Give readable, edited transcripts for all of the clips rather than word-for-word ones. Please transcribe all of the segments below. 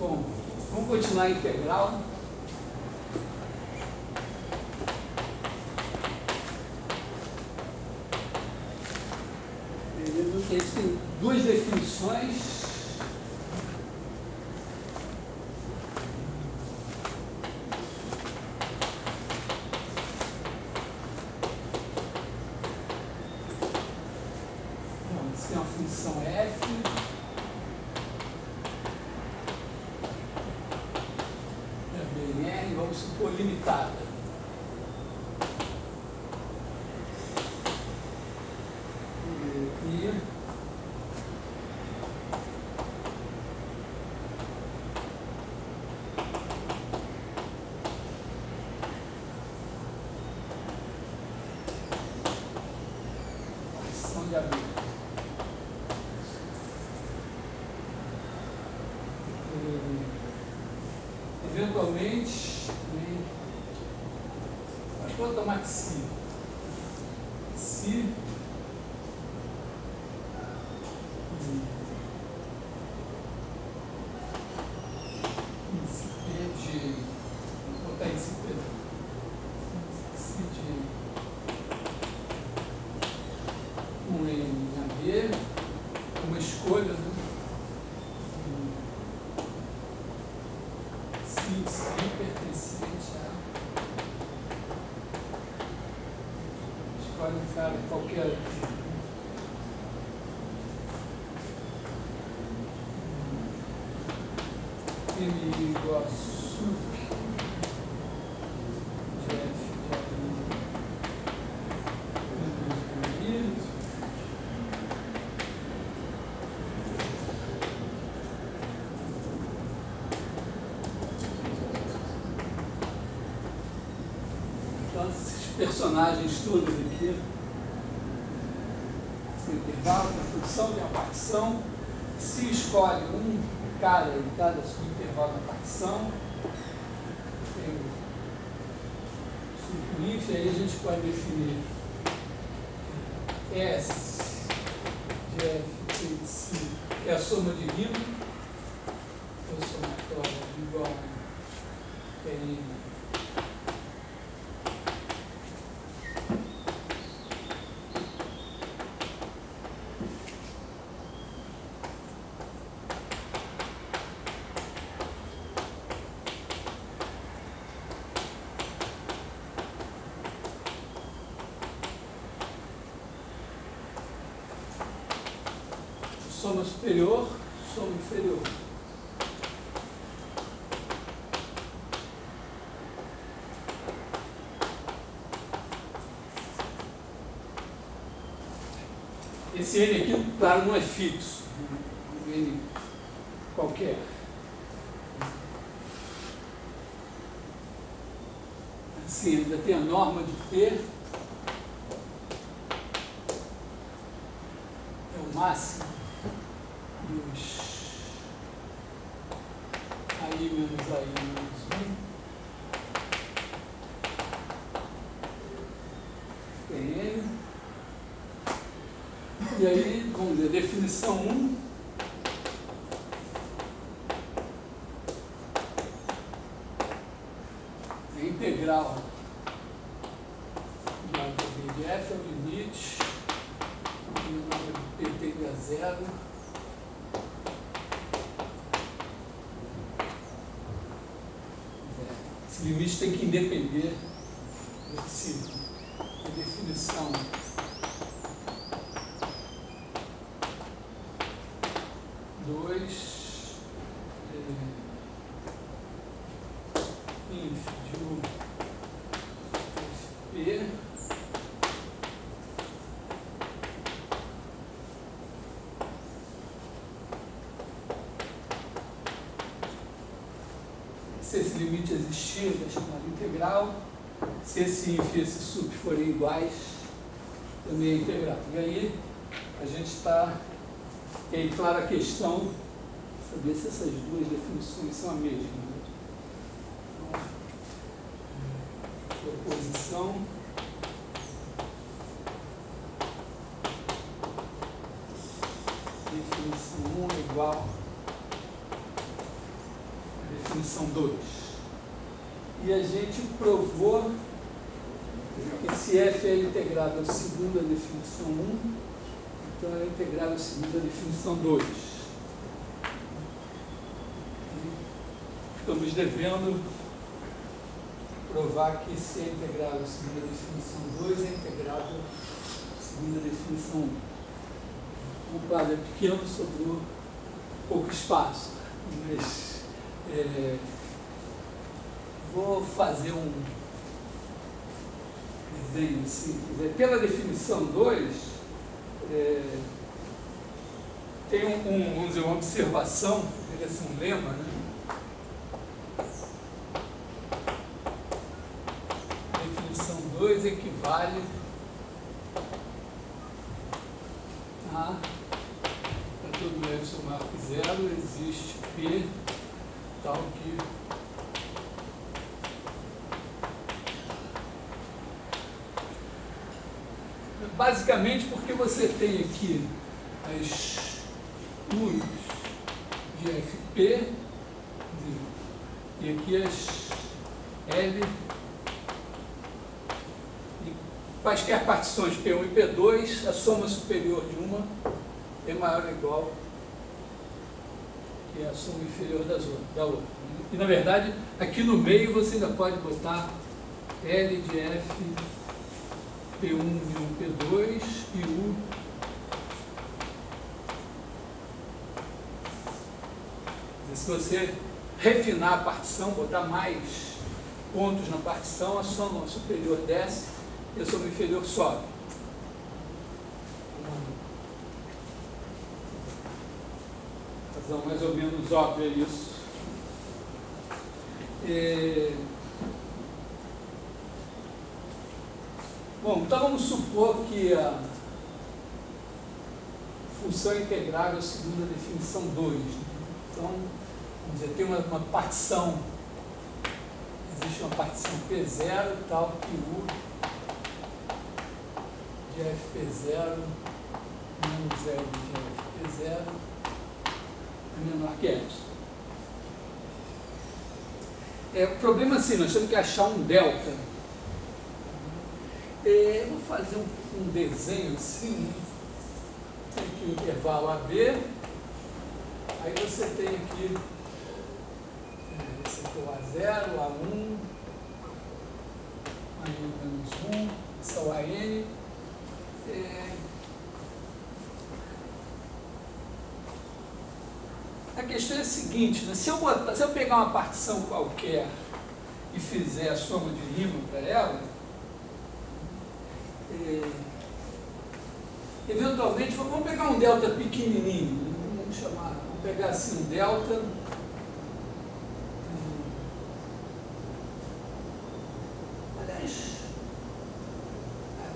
Bom, vamos continuar a integral. Beleza? A gente tem duas definições. Tem uma função f, bn, vamos supor limitada. E fração de AB. Eventualmente, acho que vou tomar que se P de, vou botar esse P de um N AB, uma escolha, né? Se pertencente a escolhe um cara qualquer M igual a sup de F de I. Então, esses personagens todos aqui, esse intervalo, a função de uma partição, se escolhe um cara em cada subintervalo da partição, tem o subinf, aí a gente pode definir S de F de C, que é a soma de rima, que é o somatório igual a PN. Soma superior, soma inferior. Esse N aqui, claro, não é fixo. Um N qualquer. Assim, ainda tem a norma de P. É o máximo. Aí menos aí menos 1. Tem. E aí, vamos ver, definição 1. É integral de f é o limite. P tende a zero. Esse limite tem que independer da definição 2 inf de U FP se esse limite existir, da chamada integral, se esse inf e esse sup forem iguais, também é integral. E aí, a gente está, tem claro a questão, saber se essas duas definições são a mesma. Então, proposição. Definição 1 é igual definição 2. E a gente provou que se f é integrável segundo a definição 1, então é integrável segundo a definição 2. Estamos devendo provar que se é integrável segundo a definição 2 é integrável segundo a definição 1. O quadro é pequeno, sobrou pouco espaço, mas vou fazer um desenho assim. Pela definição 2, tem vamos dizer, uma observação, deveria ser um lema, né? Definição 2 equivale a, para todo epsilon maior que zero, existe P tal que basicamente porque você tem aqui as U's de FP e aqui as L e quaisquer partições P1 e P2, a soma superior de uma é maior ou igual que a soma inferior da outra. E na verdade, aqui no meio você ainda pode botar L de F P1 união P2 e U se você refinar a partição, botar mais pontos na partição, a soma superior desce e a soma inferior sobe. Razão mais ou menos óbvia isso. Bom, então vamos supor que a função é integrável segundo a definição 2. Então, vamos dizer, tem uma partição, existe uma partição P0 tal que U de FP0 menos L de FP0 é menor que epsilon. O problema é assim, nós temos que achar um delta. Vou fazer um desenho assim, tem aqui o intervalo AB, aí você tem aqui, esse aqui é o A0, o A1, A1-1, esse é o AN. A questão é a seguinte, né? Se eu pegar uma partição qualquer e fizer a soma de Riemann para ela, eventualmente, vamos pegar um delta pequenininho, vamos pegar assim um delta, aliás,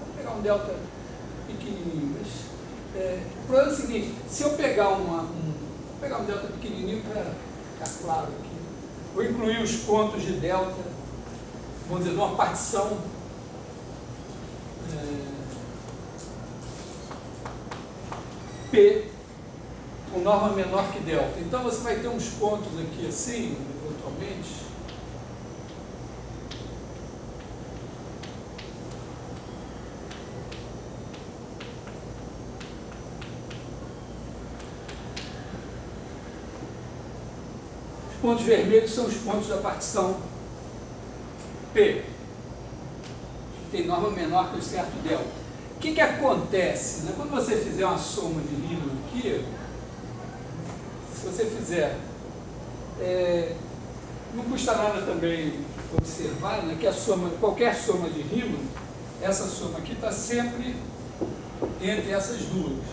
vamos pegar um delta pequenininho, mas o problema é o seguinte, se eu pegar vou pegar um delta pequenininho para ficar claro aqui, vou incluir os pontos de delta, vamos dizer, numa partição P com norma menor que delta. Então você vai ter uns pontos aqui assim, eventualmente. Os pontos vermelhos são os pontos da partição P, que tem norma menor que um certo delta. O que acontece, né? Quando você fizer uma soma de Riemann aqui, se você fizer, não custa nada também observar, né, que qualquer soma de Riemann, essa soma aqui está sempre entre essas duas.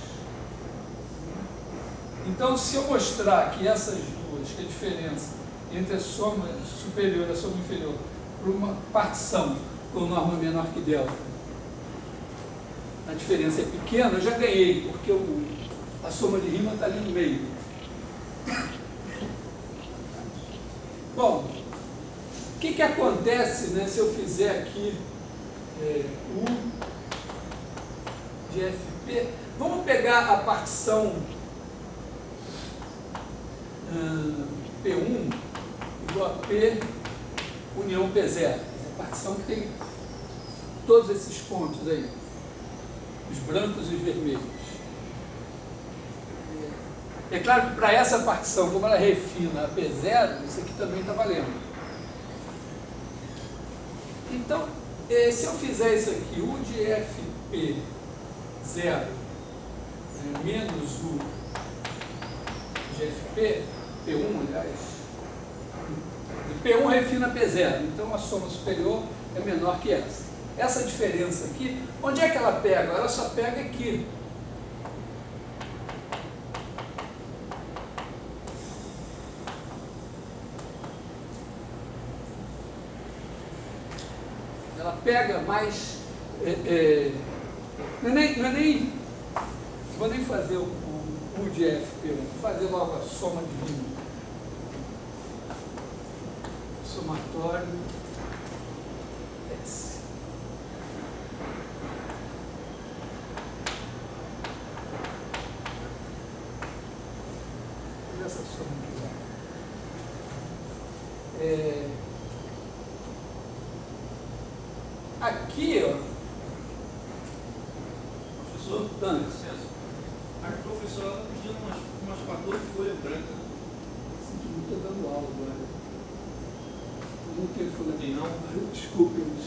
Então, se eu mostrar que essas duas, que a diferença entre a soma superior e a soma inferior, para uma partição com norma menor que delta, a diferença é pequena, eu já ganhei, porque a soma de Riemann está ali no meio. Bom, o que acontece, né, se eu fizer aqui U de FP? Vamos pegar a partição P1 e do AP união P0. A partição que tem todos esses pontos aí, os brancos e os vermelhos. É claro que para essa partição, como ela refina a P0, isso aqui também está valendo. Então, se eu fizer isso aqui, U de FP0 menos U de FP, P1, aliás, P1 refina P0, então a soma superior é menor que essa. Essa diferença aqui, onde é que ela pega? Ela só pega aqui. Ela pega mais... não vou nem fazer o U de FP, vou fazer logo a soma de rima. Somatório S. Vou essa soma aqui. Aqui, ó. Professor, dá licença. A professora está pedindo umas 14 folhas brancas. Sinto muito, estou dando aula agora. Não tem folha. Tem não? Desculpe, mas...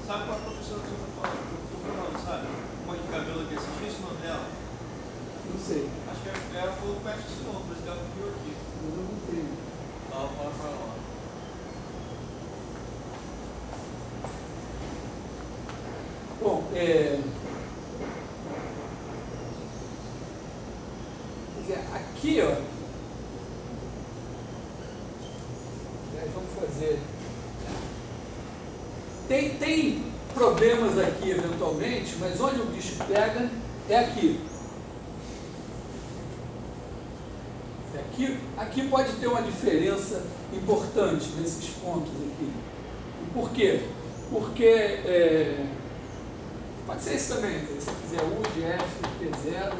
Sabe qual a professora que você está falando? Eu estou falando, sabe? Uma de cabelo aqui, esqueci o nome dela. Não sei. Acho que ela falou que esse nome, por isso que ela pediu aqui. Eu não tenho. Ela fala para ela. Bom, aqui, ó, vamos fazer, tem problemas aqui eventualmente, mas onde o bicho pega é aqui. Aqui pode ter uma diferença importante nesses pontos aqui. E por quê? Porque pode ser isso também, se eu fizer U de F, P0.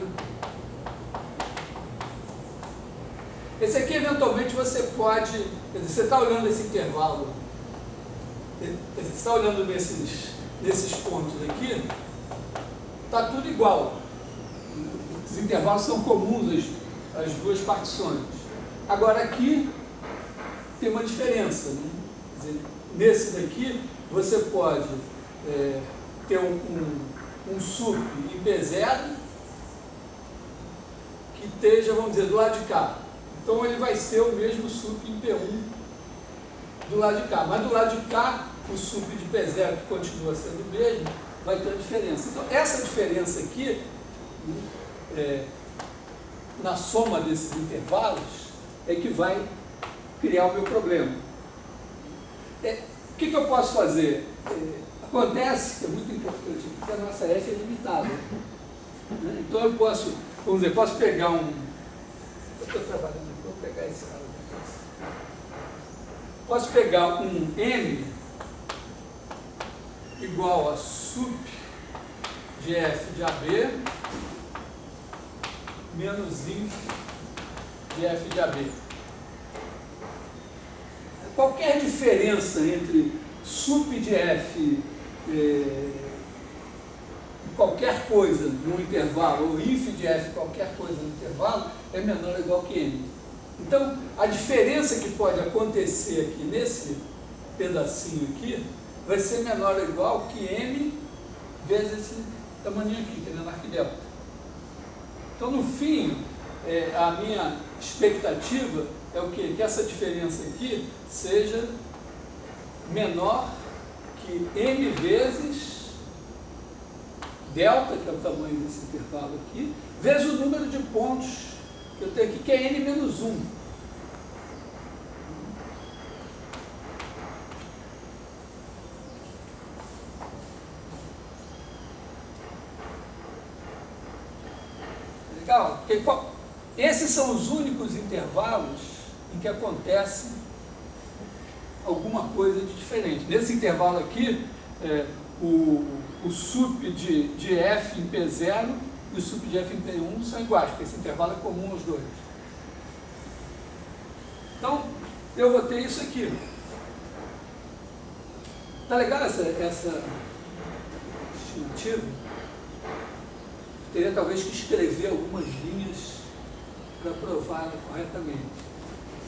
Esse aqui, eventualmente, você pode... Quer dizer, você está olhando esse intervalo, você está olhando nesses pontos aqui, está tudo igual. Os intervalos são comuns às duas partições. Agora, aqui tem uma diferença, né? Quer dizer, nesse daqui, você pode... ter um sup em P0 que esteja, vamos dizer, do lado de cá. Então ele vai ser o mesmo sup em P1 do lado de cá. Mas do lado de cá, o sup de P0, que continua sendo o mesmo, vai ter uma diferença. Então essa diferença aqui, na soma desses intervalos, é que vai criar o meu problema. O que eu posso fazer? Acontece, que é muito importante aqui, que a nossa F é limitada. Né? Então eu posso, vamos dizer, posso pegar eu estou trabalhando aqui, vou pegar esse cara aqui. Posso pegar um M igual a sup de F de AB menos inf de F de AB. Qualquer diferença entre sup de F qualquer coisa no intervalo, ou inf de F qualquer coisa no intervalo, é menor ou igual que M. Então, a diferença que pode acontecer aqui nesse pedacinho aqui, vai ser menor ou igual que M vezes esse tamanho aqui, que é menor que delta. Então, no fim, a minha expectativa é o quê? Que essa diferença aqui seja menor que M vezes delta, que é o tamanho desse intervalo aqui, vezes o número de pontos que eu tenho aqui, que é N menos 1. Legal? Porque esses são os únicos intervalos em que acontece alguma coisa de diferente. Nesse intervalo aqui, o sup de F em P0 e o sup de F em P1 são iguais, porque esse intervalo é comum aos dois. Então, eu vou ter isso aqui. Tá legal essa estimativa? Teria talvez que escrever algumas linhas para prová-la corretamente.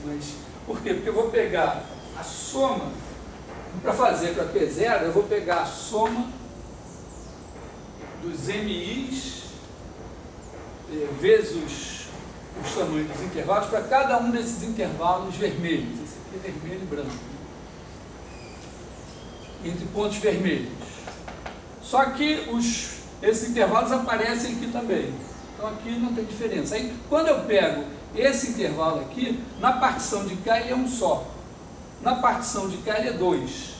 Mas, por quê? Porque eu vou pegar a soma, para fazer para P0, eu vou pegar a soma dos MIs vezes os tamanhos dos intervalos para cada um desses intervalos vermelhos. Esse aqui é vermelho e branco. Entre pontos vermelhos. Só que esses intervalos aparecem aqui também. Então aqui não tem diferença. Aí quando eu pego esse intervalo aqui, na partição de cá ele é um só. Na partição de cá ele é 2.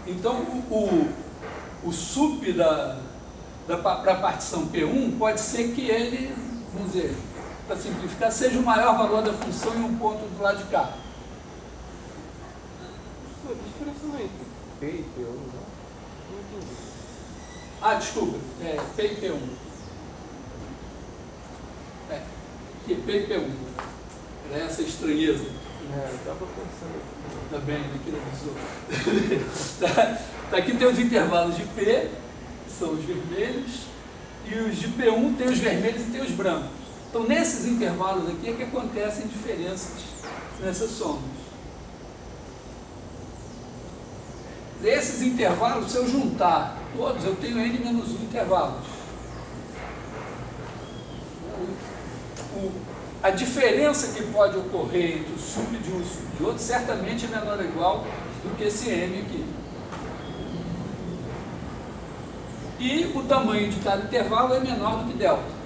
Então o sup para a partição P1 pode ser que ele, vamos dizer, para simplificar, seja o maior valor da função em um ponto do lado de cá. Que diferença não é entre P e P1, não? Não entendi. Ah, desculpa, P e P1. Aqui, P e P1. Era essa estranheza. Eu estava pensando aqui. Tá bem, aqui no visor. Aqui tem os intervalos de P, que são os vermelhos, e os de P1 tem os vermelhos e tem os brancos. Então, nesses intervalos aqui é que acontecem diferenças nessas somas. Esses intervalos, se eu juntar todos, eu tenho N menos 1 intervalos. A diferença que pode ocorrer entre o sup de um e o sup de outro certamente é menor ou igual do que esse M aqui. E o tamanho de cada intervalo é menor do que delta.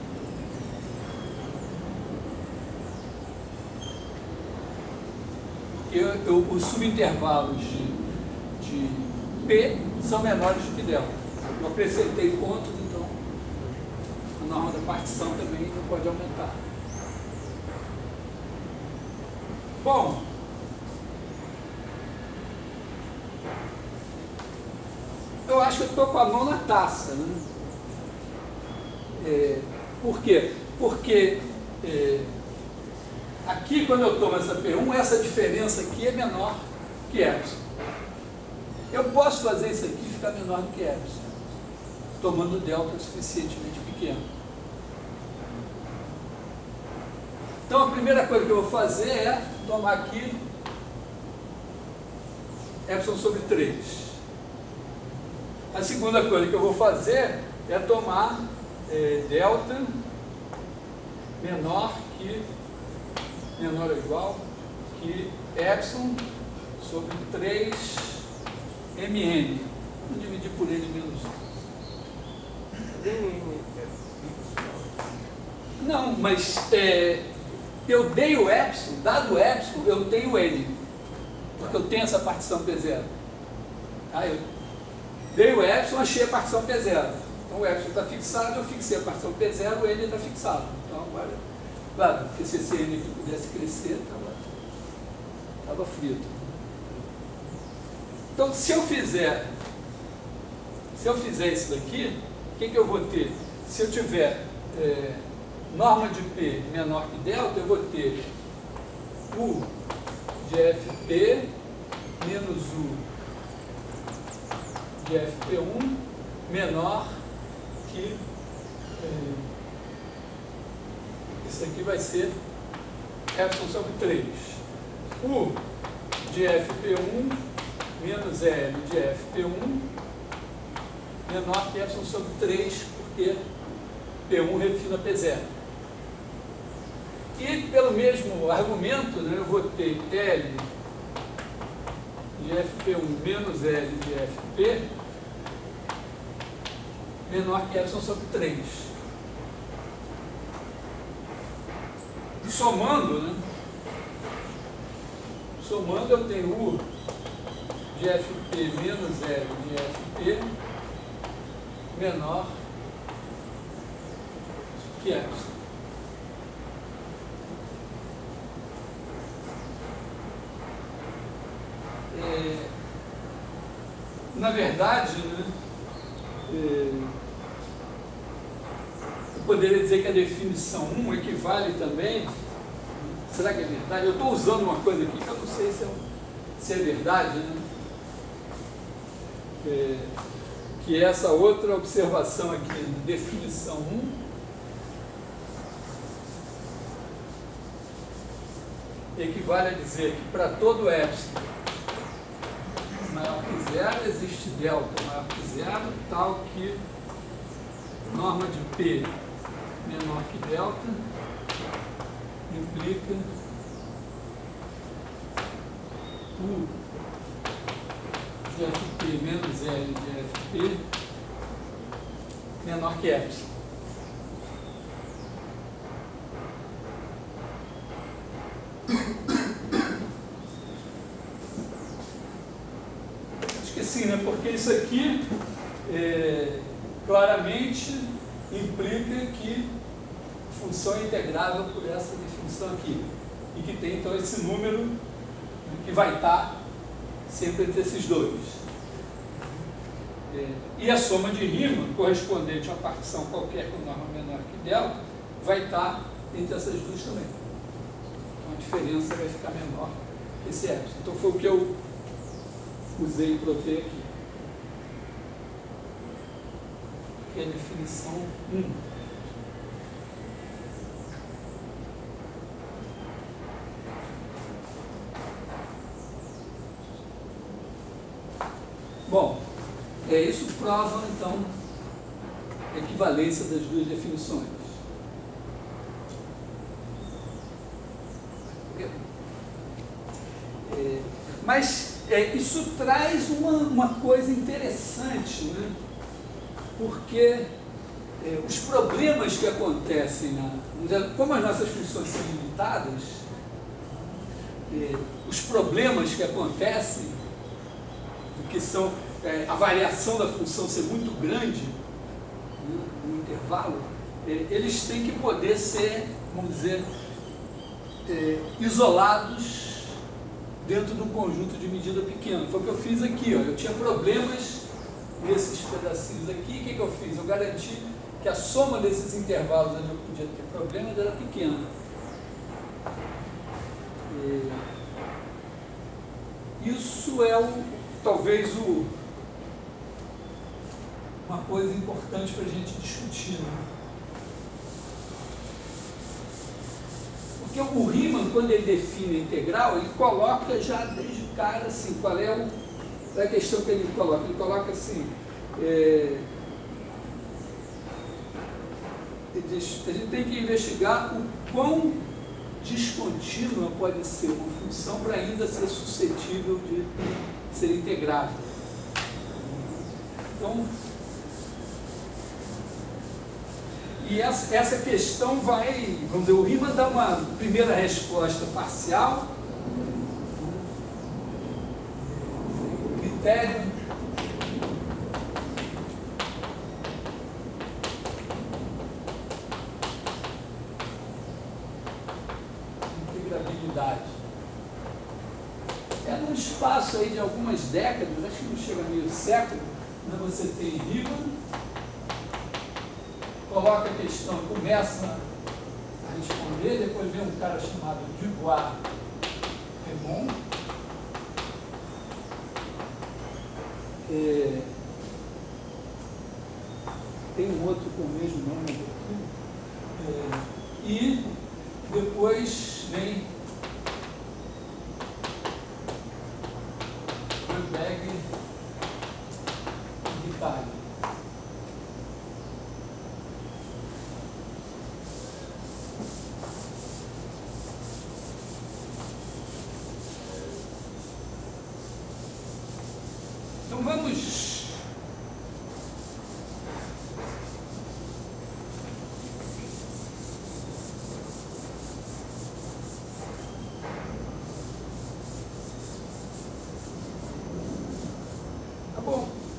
Os subintervalos de P são menores do que delta. Eu acrescentei pontos, então a norma da partição também não pode aumentar. Bom, eu acho que eu estou com a mão na taça, né? Por quê? Porque aqui, quando eu tomo essa P1, essa diferença aqui é menor que epsilon. Eu posso fazer isso aqui ficar menor do que epsilon, tomando delta suficientemente pequeno. Então, a primeira coisa que eu vou fazer é tomar aqui epsilon sobre 3. A segunda coisa que eu vou fazer é tomar delta menor ou igual que epsilon sobre 3 mn. Vou dividir por n menos 1. N é fixo? Não, mas eu dei o epsilon, dado o epsilon, eu tenho n, porque eu tenho essa partição P0. Eu dei o epsilon, achei a partição P0. Então o epsilon está fixado, eu fixei a partição P0, o n está fixado. Então agora, claro, porque se esse n aqui pudesse crescer, estava frito. Então se eu fizer isso daqui, o que eu vou ter? Se eu tiver norma de P menor que delta, eu vou ter U de FP menos U de FP1 menor que isso aqui vai ser epsilon sobre 3. U de FP1 menos L de FP1 menor que epsilon sobre 3, porque P1 refina P0. E pelo mesmo argumento, né, eu vou ter L de FP1 menos L de FP menor que epsilon sobre 3. Somando, né? Somando eu tenho U de FP menos L de FP menor que epsilon. Na verdade, né, eu poderia dizer que a definição 1 equivale também será que é verdade? Eu estou usando uma coisa aqui que eu não sei se é verdade, né? Que é essa outra observação aqui, definição 1. Equivale a dizer que para todo epsilon maior que zero existe delta maior que zero, tal que norma de P menor que delta implica U de FP menos L de FP menor que epsilon. Acho que sim, né? Porque isso aqui claramente implica que a função é integrável por essa definição aqui. E que tem então esse número que vai estar sempre entre esses dois. E a soma de Riemann, correspondente a uma partição qualquer com norma menor que delta, vai estar entre essas duas também. Então a diferença vai ficar menor que esse epsilon. Então foi o que eu usei para ver aqui. Que é a definição 1. Bom, isso prova, então, a equivalência das duas definições. Mas isso traz uma coisa interessante, né? Porque os problemas que acontecem, como as nossas funções são limitadas, os problemas que acontecem, que são a variação da função ser muito grande, né, no intervalo, eles têm que poder ser, vamos dizer, isolados dentro de um conjunto de medida pequena. Foi o que eu fiz aqui, ó. Eu tinha problemas nesses pedacinhos aqui. O que eu fiz? Eu garanti que a soma desses intervalos onde eu podia ter problemas era pequena. Isso é talvez uma coisa importante para a gente discutir, né? Porque o Riemann, quando ele define a integral, ele coloca já desde o cara assim, qual é a questão que ele coloca? Ele coloca assim, ele diz, a gente tem que investigar o quão descontínua pode ser uma função para ainda ser suscetível de ser integrável. Então, e essa questão vai, vamos dizer, o Riemann dá uma primeira resposta parcial, o critério de integrabilidade. Num espaço aí de algumas décadas, acho que não chega a meio século, né, você tem Riemann, coloca a questão, começa a responder, depois vem um cara chamado Dubois-Reymond, tem um outro com o mesmo nome aqui, e depois vem Rydberg e Vitali. Então vamos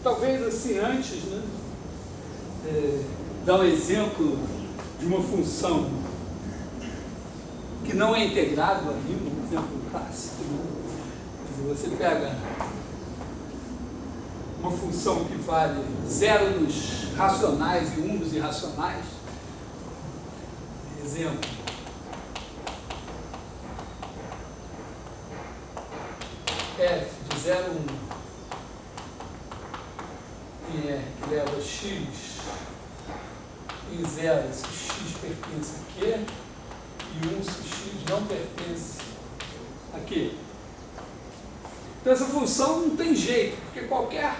talvez assim antes, né, dar um exemplo de uma função que não é integrável ali, um exemplo clássico, né? Você pega uma função que vale 0 nos racionais e 1 nos irracionais. Exemplo. f de 0, 1 em R que leva x em 0 se x pertence a Q e 1 se x não pertence a Q. Então essa função não tem jeito, porque qualquer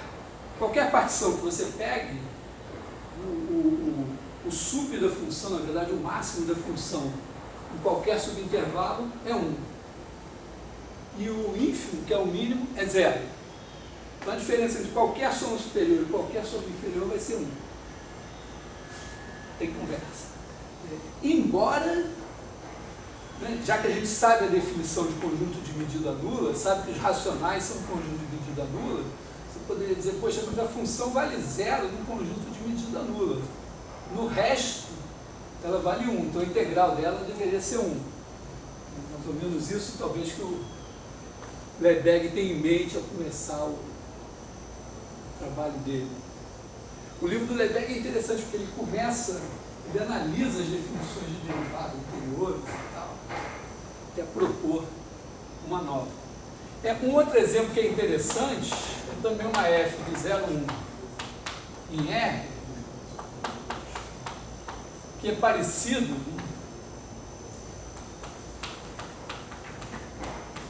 partição que você pegue, o sub da função, na verdade o máximo da função em qualquer subintervalo é 1. E o ínfimo, que é o mínimo, é 0. Então a diferença entre qualquer soma superior e qualquer soma inferior vai ser 1. Tem conversa. Embora, né, já que a gente sabe a definição de conjunto de medida nula, sabe que os racionais são conjunto de medida nula, você poderia dizer, poxa, mas a função vale 0 no conjunto de medida nula. No resto, ela vale 1, então a integral dela deveria ser 1. Mais ou menos isso, talvez, que o Lebesgue tenha em mente ao começar o trabalho dele. O livro do Lebesgue é interessante porque ele analisa as definições de derivada anteriores e tal, até propor uma nova. Um outro exemplo que é interessante é também uma f de 0, 1 em R, que é parecido,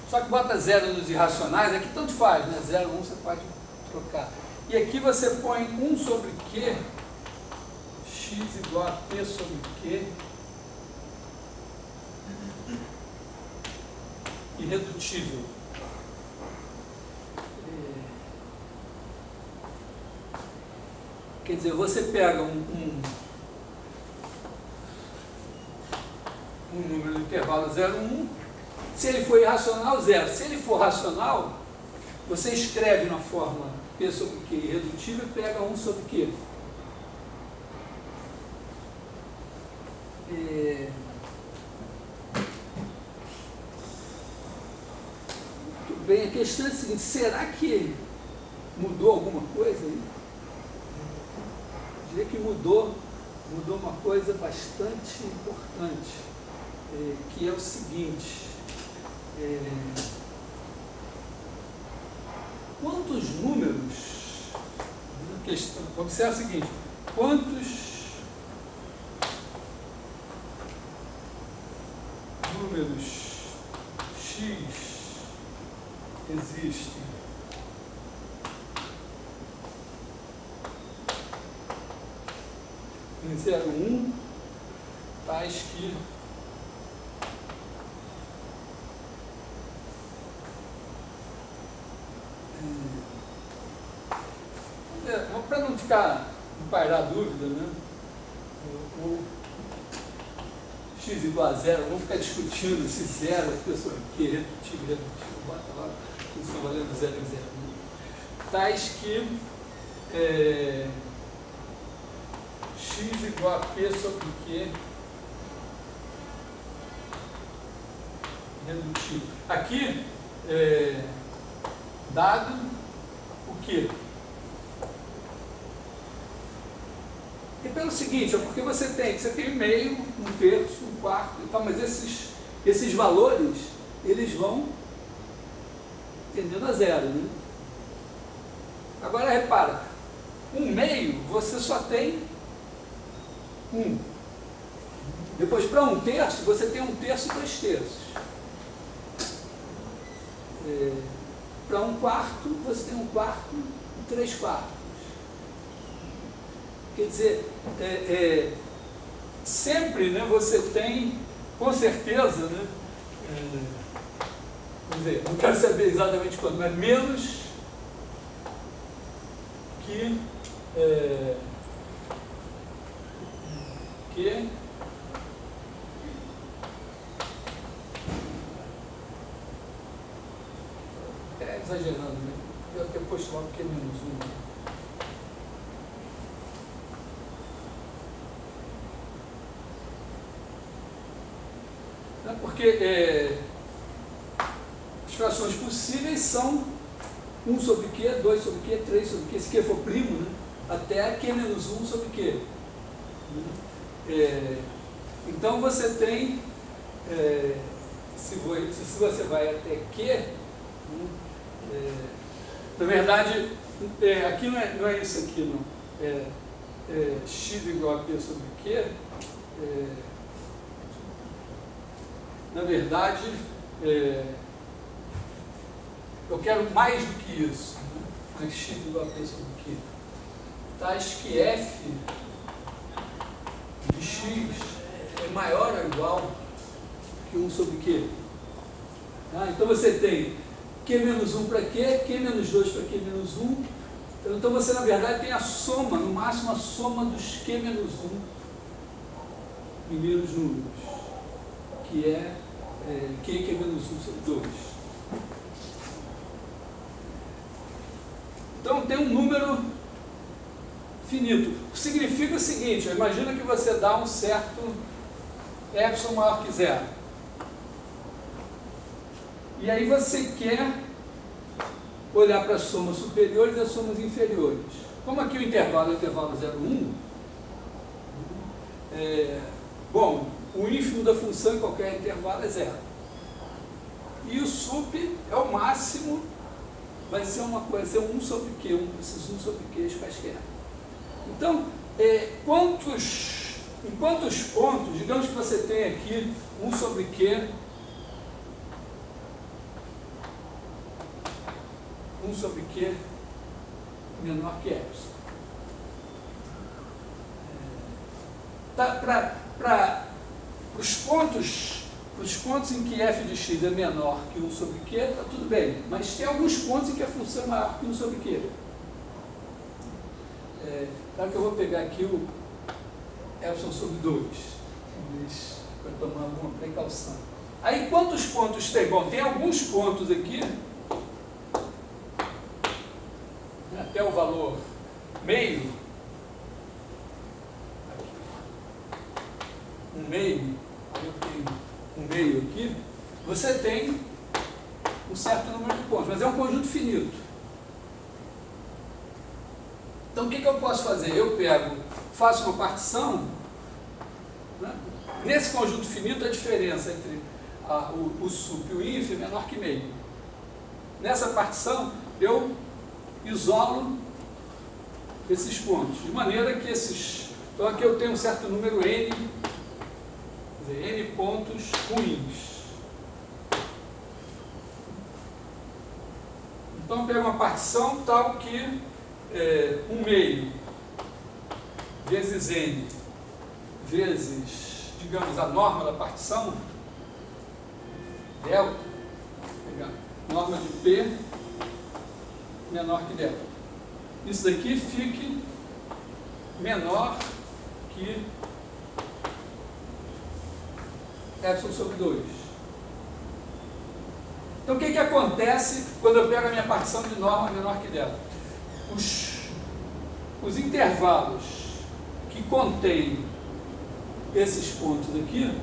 só que bota 0 nos irracionais, aqui tanto faz, né? 0, 1 você pode trocar. E aqui você põe 1 sobre Q, x igual a P sobre Q, irredutível. Quer dizer, você pega um número no intervalo 0, 1, se ele for irracional, 0. Se ele for racional, você escreve na forma P sobre Q irredutível e pega 1 sobre Q. Muito bem, a questão é a seguinte, será que mudou alguma coisa aí? Eu diria que mudou uma coisa bastante importante, que é o seguinte, quantos números, observa o seguinte, quantos números x existem em 0, 1, tais que para não pairar a dúvida, né? O x igual a 0, vamos ficar discutindo se 0 é P sobre Q, redutível, bota lá, função valendo 0 em 0. Tais que x igual a P sobre Q redutível. Aqui, dado o quê? E pelo seguinte, porque você tem meio, um terço, um quarto e tal, mas esses valores, eles vão tendendo a 0, né? Agora repara, um meio você só tem 1. Depois para um terço, você tem um terço e 2 terços. Para um quarto, você tem um quarto e 3 quartos. Quer dizer, sempre, né, você tem, com certeza, né, vamos dizer, não quero saber exatamente quanto, mas menos que exagerando, né? Eu até posto logo que é menos 1. Porque as frações possíveis são 1 sobre Q, 2 sobre Q, 3 sobre Q, se Q for primo, né? Até Q menos 1 sobre Q. Então você tem, se você vai até Q, Na verdade, aqui não é isso aqui, não. X igual a P sobre Q. Na verdade, eu quero mais do que isso. Né? X igual a P sobre Q. Tais que F de X é maior ou igual que 1 sobre Q. Então você tem Q menos 1 para Q, Q menos 2 para Q menos 1. Então você, na verdade, tem a soma, no máximo a soma dos Q menos 1 primeiros números, que é Q menos 1 sobre 2. Então tem um número finito. Significa o seguinte, imagina que você dá um certo epsilon maior que 0. E aí você quer olhar para as somas superiores e as somas inferiores. Como aqui o intervalo é o intervalo 0,1, bom, o ínfimo da função em qualquer intervalo é 0. E o sup é o máximo, vai ser uma coisa, vai ser 1 sobre Q, esses 1 sobre Q quaisquer. Então, em quantos pontos, digamos que você tem aqui 1 sobre Q, 1 sobre Q menor que epsilon. Para os pontos em que f de x é menor que 1 sobre Q, está tudo bem. Mas tem alguns pontos em que a função é maior que 1 sobre Q. Claro que eu vou pegar aqui o epsilon sobre 2, para tomar alguma precaução. Aí quantos pontos tem? Bom, tem alguns pontos aqui, até o valor meio, um meio, eu tenho um meio aqui, você tem um certo número de pontos, mas é um conjunto finito. Então o que eu posso fazer? Eu faço uma partição, né? Nesse conjunto finito a diferença entre o sup e o inf é menor que meio. Nessa partição eu isolo esses pontos, de maneira que então aqui eu tenho um certo número n, quer dizer, n pontos ruins. Então eu pego uma partição tal que 1 meio vezes n vezes, digamos, a norma da partição, delta, vou pegar norma de P menor que delta. Isso daqui fique menor que epsilon sobre 2. Então o que acontece quando eu pego a minha partição de norma menor que delta? Os intervalos que contêm esses pontos aqui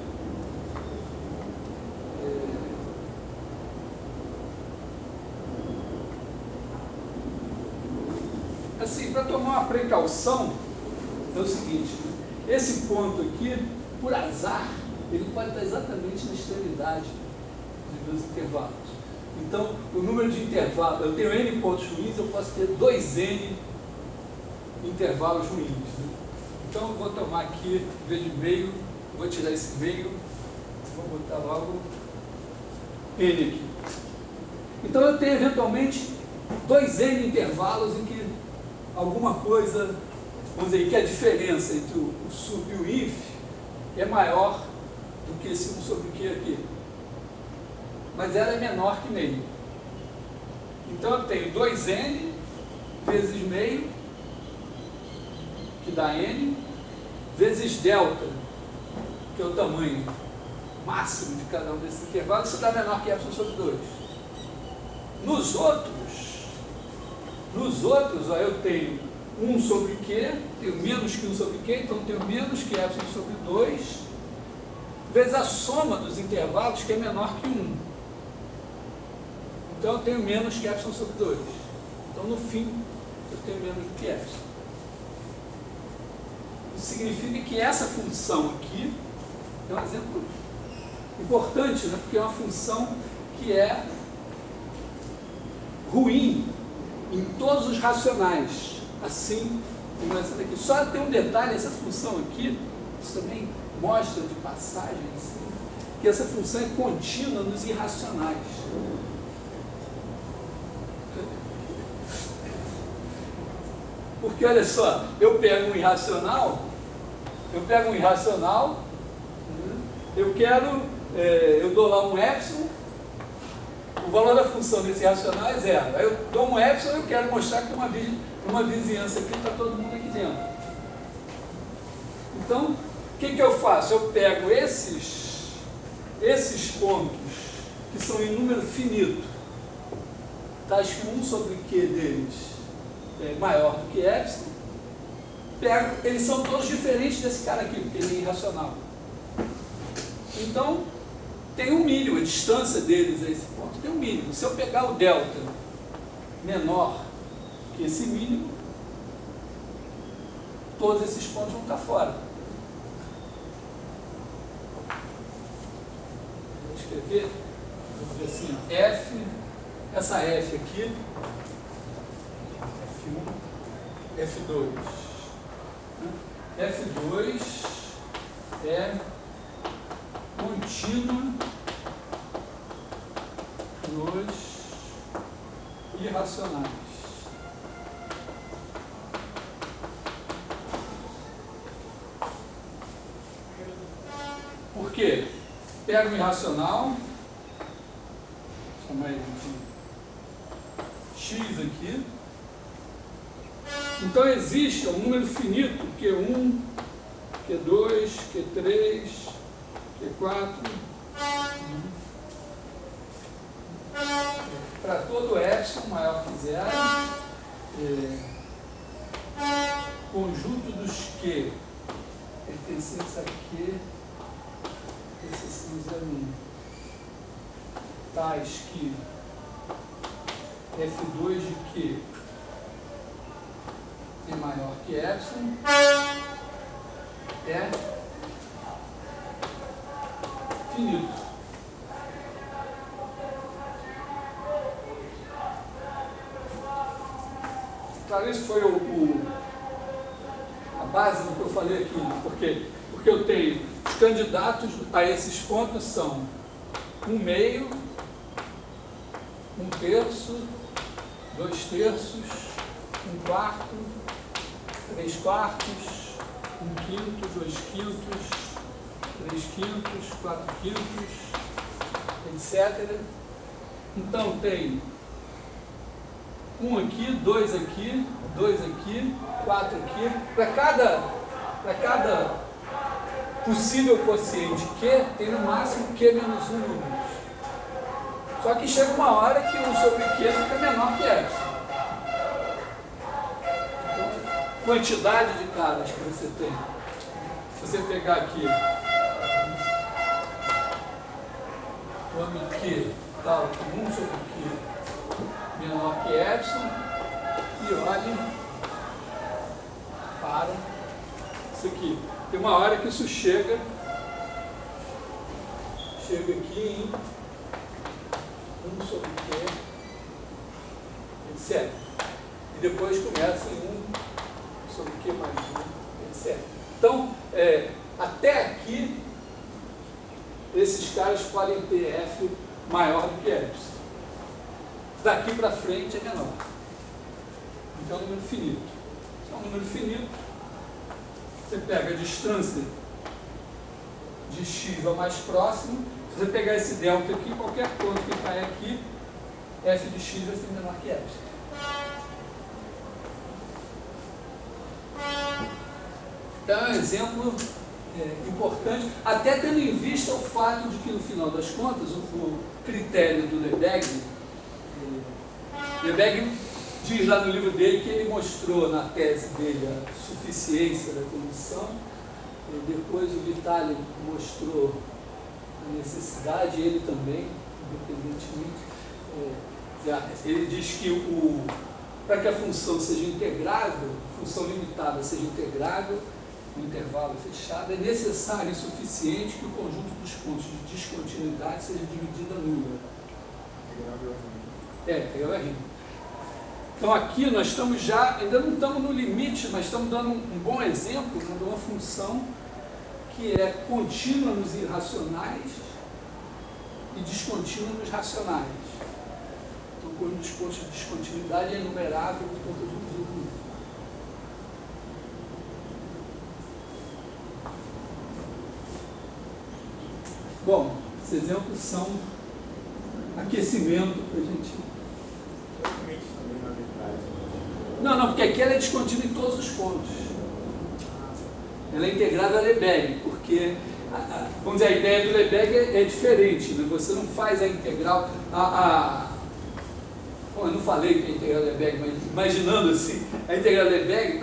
assim, para tomar uma precaução, é o seguinte, esse ponto aqui, por azar, ele pode estar exatamente na extremidade dos intervalos. Então, o número de intervalos, eu tenho n pontos ruins, eu posso ter 2n intervalos ruins. Né? Então, eu vou tomar aqui, em vez de meio, vou tirar esse meio, vou botar logo n aqui. Então, eu tenho, eventualmente, 2n intervalos em que alguma coisa, vamos dizer, que a diferença entre o sup e o inf é maior do que esse 1 sobre Q aqui. Mas ela é menor que meio. Então eu tenho 2n vezes meio, que dá n, vezes delta, que é o tamanho máximo de cada um desses intervalos, isso dá menor que epsilon sobre 2. Nos outros, ó, eu tenho 1 sobre Q, tenho menos que 1 sobre Q, então tenho menos que epsilon sobre 2, vezes a soma dos intervalos, que é menor que 1. Então eu tenho menos que epsilon sobre 2. Então no fim, eu tenho menos do que epsilon. Isso significa que essa função aqui é um exemplo importante, né? Porque é uma função que ruim em todos os racionais, assim como essa daqui. Só tem um detalhe, essa função aqui, isso também mostra de passagem, assim, que essa função é contínua nos irracionais. Porque, olha só, eu pego um irracional, eu dou lá um epsilon, o valor da função desse irracional é zero. Aí eu dou um epsilon e eu quero mostrar que uma vizinhança aqui está todo mundo aqui dentro. Então, o que eu faço? Eu pego esses pontos que são em número finito, tais que 1 sobre Q deles é maior do que epsilon, eles são todos diferentes desse cara aqui, porque ele é irracional. Então, tem um mínimo, a distância deles a esse ponto tem um mínimo. Se eu pegar o delta menor que esse mínimo, todos esses pontos vão estar fora. Vou escrever, vou dizer assim, ó, F, essa F aqui, F1, F2. F2 é contínua nos irracionais. Por quê? Pega um irracional, vou chamar ele de X aqui. Então existe um número finito, Q1, Q2, Q3, Q4, para todo epsilon maior que zero, conjunto dos Q pertencentes a Q, exceção 0,1, tais que F2 de Q é maior que epsilon, é finito. Claro, isso foi a base do que eu falei aqui, né? Porque eu tenho os candidatos a esses pontos são 1/2, 1/3, 2/3, 1/4, 3/4, 1/5, 2/5, 3/5, 4/5, etc. Então tem 1 aqui, 2 aqui, 2 aqui, 4 aqui. Para cada possível quociente Q, tem no máximo Q menos 1 números. Só que chega uma hora que 1 sobre Q fica menor que epsilon. Então, quantidade de caras que você tem. Se você pegar aqui, tome Q, tal, 1 sobre Q menor que epsilon, e olhe para isso aqui. Tem uma hora que isso chega aqui em 1 sobre Q, etc. E depois começa em 1 sobre Q mais 1, etc. Então, até aqui, esses caras podem ter F maior do que epsilon. Daqui para frente é menor. Então é um número finito. Se é um número finito, você pega a distância de x ao mais próximo. Se você pegar esse delta aqui, qualquer ponto que está aqui, f de x vai ser menor que epsilon. Então é um exemplo importante, até tendo em vista o fato de que, no final das contas, o critério do Lebesgue diz lá no livro dele que ele mostrou na tese dele a suficiência da condição, e depois o Vitali mostrou a necessidade, ele também, independentemente. Ele diz que para que a função seja integrável, a função limitada seja integrável no intervalo fechado, é necessário e suficiente que o conjunto dos pontos de descontinuidade seja dividido a nula. Integral é rima. Então aqui nós estamos já, ainda não estamos no limite, mas estamos dando um bom exemplo de uma função que é contínua nos irracionais e descontínua nos racionais. Então, o conjunto dos pontos de descontinuidade é enumerável por conta de um número. Bom, esses exemplos são aquecimento para a gente. Não, porque aqui ela é descontínua em todos os pontos. Ela é integrada a Lebesgue, porque, vamos dizer, a ideia do Lebesgue é diferente, né? Você não faz a integral, bom, eu não falei que é a integral de Lebesgue, mas imaginando assim, a integral de Lebesgue,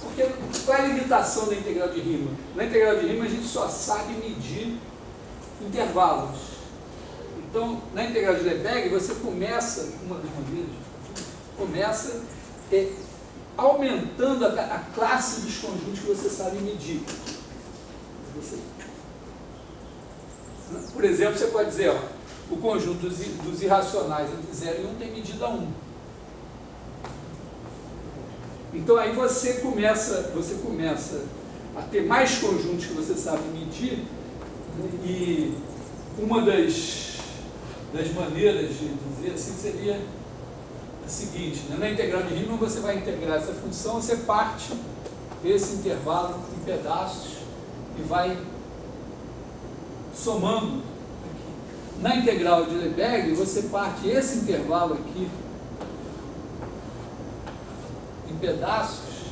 porque qual é a limitação da integral de Riemann? Na integral de Riemann a gente só sabe medir intervalos. Então, na integral de Lebesgue, você começa, uma das maneiras, começa aumentando a classe dos conjuntos que você sabe medir. Por exemplo, você pode dizer, ó, o conjunto dos irracionais entre 0 e 1 tem medida 1. Então aí você começa a ter mais conjuntos que você sabe medir, e uma das maneiras de dizer assim seria a seguinte, né? Na integral de Riemann você vai integrar essa função, você parte esse intervalo em pedaços e vai somando aqui. Na integral de Lebesgue você parte esse intervalo aqui em pedaços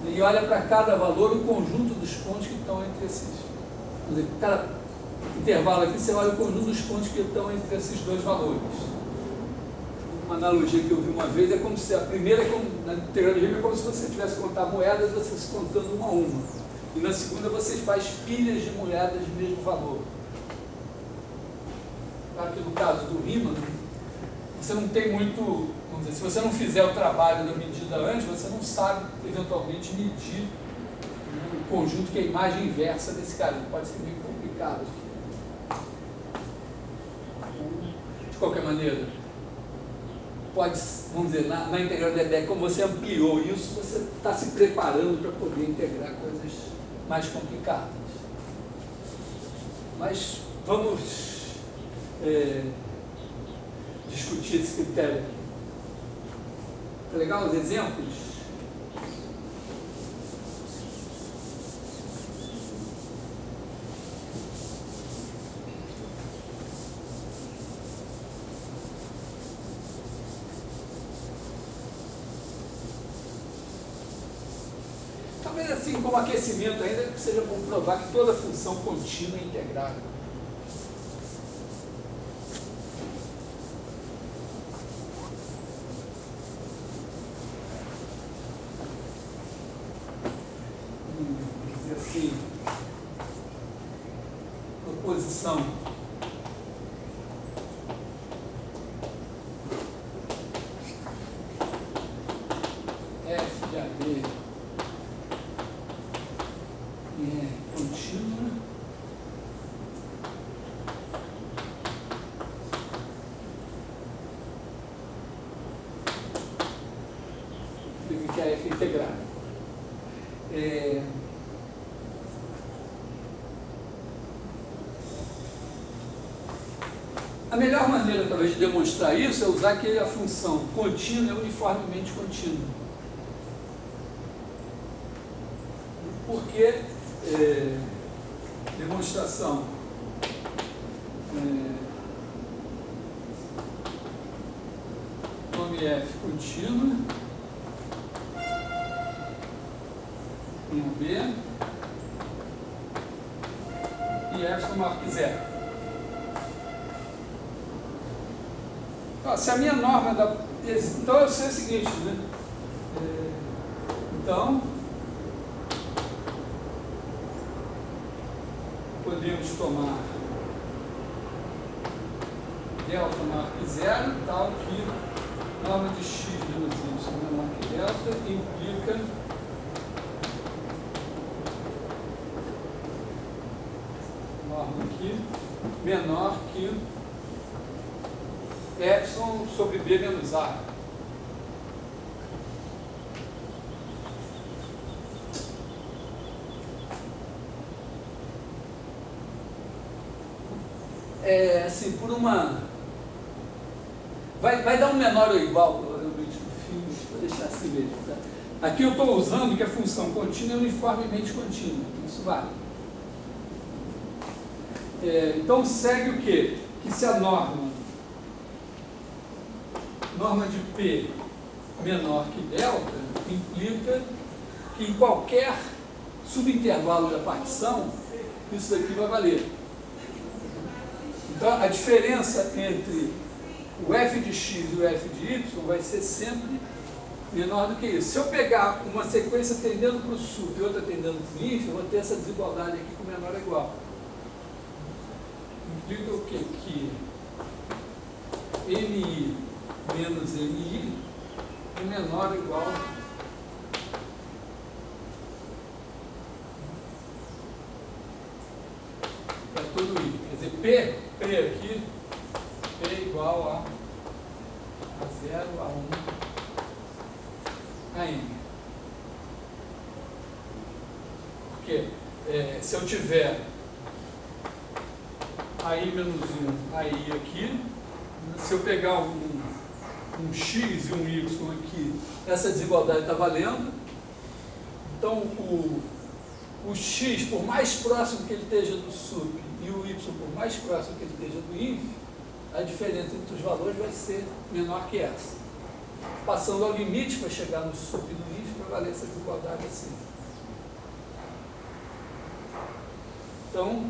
e olha para cada valor o conjunto dos pontos que estão entre esses. Quer dizer, cada intervalo aqui você olha o conjunto dos pontos que estão entre esses dois valores. Uma analogia que eu vi uma vez é como se a primeira, na integral de Riemann, é como se você tivesse que contar moedas, você se contando uma a uma. E na segunda você faz pilhas de moedas de mesmo valor. Claro que no caso do Riemann, você não tem muito, vamos dizer, se você não fizer o trabalho da medida antes, você não sabe eventualmente medir, né, o conjunto que é a imagem inversa desse cara. Pode ser meio complicado. De qualquer maneira, pode, vamos dizer, na integral de Lebesgue, como você ampliou isso, você está se preparando para poder integrar coisas mais complicadas. Mas vamos discutir esse critério. Tá legal os exemplos? Talvez assim, como aquecimento ainda, seja bom provar que toda função contínua é integrável. Dizer assim, proposição. F de AB contínua significa que a F é integrável. A melhor maneira, talvez, de demonstrar isso é usar que a função contínua é uniformemente contínua. Porque demonstração nome F contínua em B e F maior que zero. Então, se a minha norma da... Então eu sei o seguinte, né? Então podemos tomar delta maior que zero, tal que norma de x menos y menor que delta implica norma aqui menor que epsilon sobre b menos a. assim, por uma... Vai dar um menor ou igual, provavelmente, no fim, vou deixar assim mesmo. Tá? Aqui eu estou usando que a função contínua é uniformemente contínua, isso vale. Então segue o quê? Que se a norma de P menor que delta, implica que em qualquer subintervalo da partição, isso daqui vai valer. Então a diferença entre o f de x e o f de y vai ser sempre menor do que isso. Se eu pegar uma sequência tendendo para o sup e outra tendendo para o inf, eu vou ter essa desigualdade aqui com menor ou igual. Implica o quê? Que mi menos mi é menor ou igual para todo i. Quer dizer, P aqui, P igual a 0, a 1, a n. Porque se eu tiver AI menos 1, AI aqui, se eu pegar um x e um y aqui, essa desigualdade está valendo. Então, o x, por mais próximo que ele esteja do sup, e o y, por mais próximo que ele esteja do inf, a diferença entre os valores vai ser menor que essa. Passando ao limite para chegar no sup e no inf, vai valer essa desigualdade assim. Então,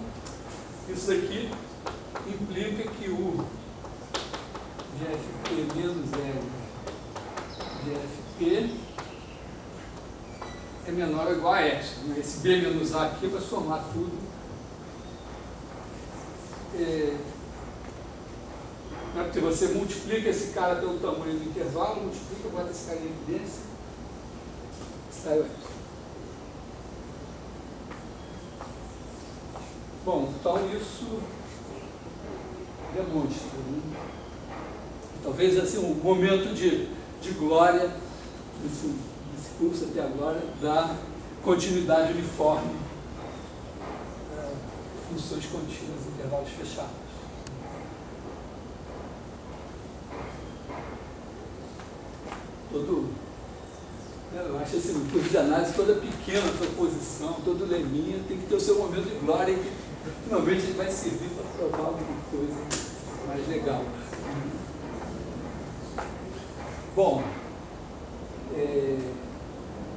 isso daqui implica que o GFP menos L GFP é menor ou igual a S. Esse B menos A aqui vai somar tudo. Não é porque você multiplica esse cara pelo tamanho do intervalo, multiplica, bota esse cara em evidência, sai o S. Bom, então isso demonstra, né? Talvez assim, um momento de glória desse curso até agora, da continuidade uniforme, funções contínuas, intervalos fechados. Eu acho assim, no curso de análise, toda pequena proposição, todo leminha tem que ter o seu momento de glória, que finalmente ele vai servir para provar alguma coisa mais legal. Bom,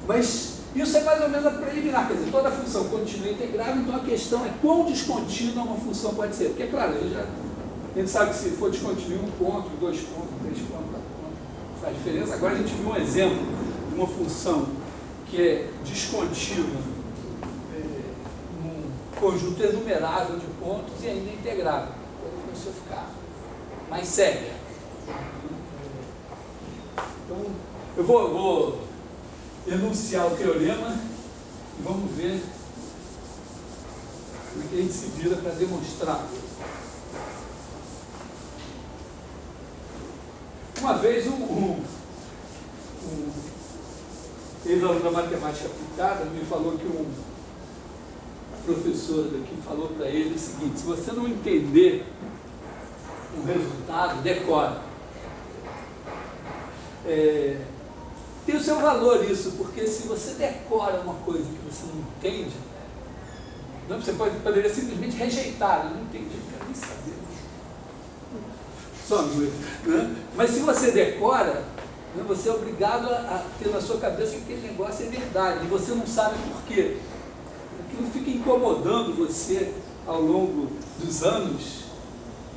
mas isso é mais ou menos a preliminar, quer dizer, toda função contínua é integrável, então a questão é quão descontínua uma função pode ser. Porque, claro, a gente sabe que se for descontínua 1 ponto, 2 pontos, 3 pontos, 4 pontos, faz diferença. Agora a gente viu um exemplo de uma função que é descontínua num conjunto enumerável de pontos e ainda integrável. Então começou a ficar mais séria. Então, eu vou enunciar o teorema e vamos ver como é que a gente se vira para demonstrar. Uma vez um ex-aluno da matemática aplicada me falou que um professor daqui falou para ele o seguinte: se você não entender o resultado, decora. Tem o seu valor isso, porque se você decora uma coisa que você não entende, não, você poderia simplesmente rejeitar, eu não entendi, não quero nem saber. Só né? Mas se você decora, né, você é obrigado a ter na sua cabeça que aquele negócio é verdade, e você não sabe por quê. Aquilo fica incomodando você ao longo dos anos,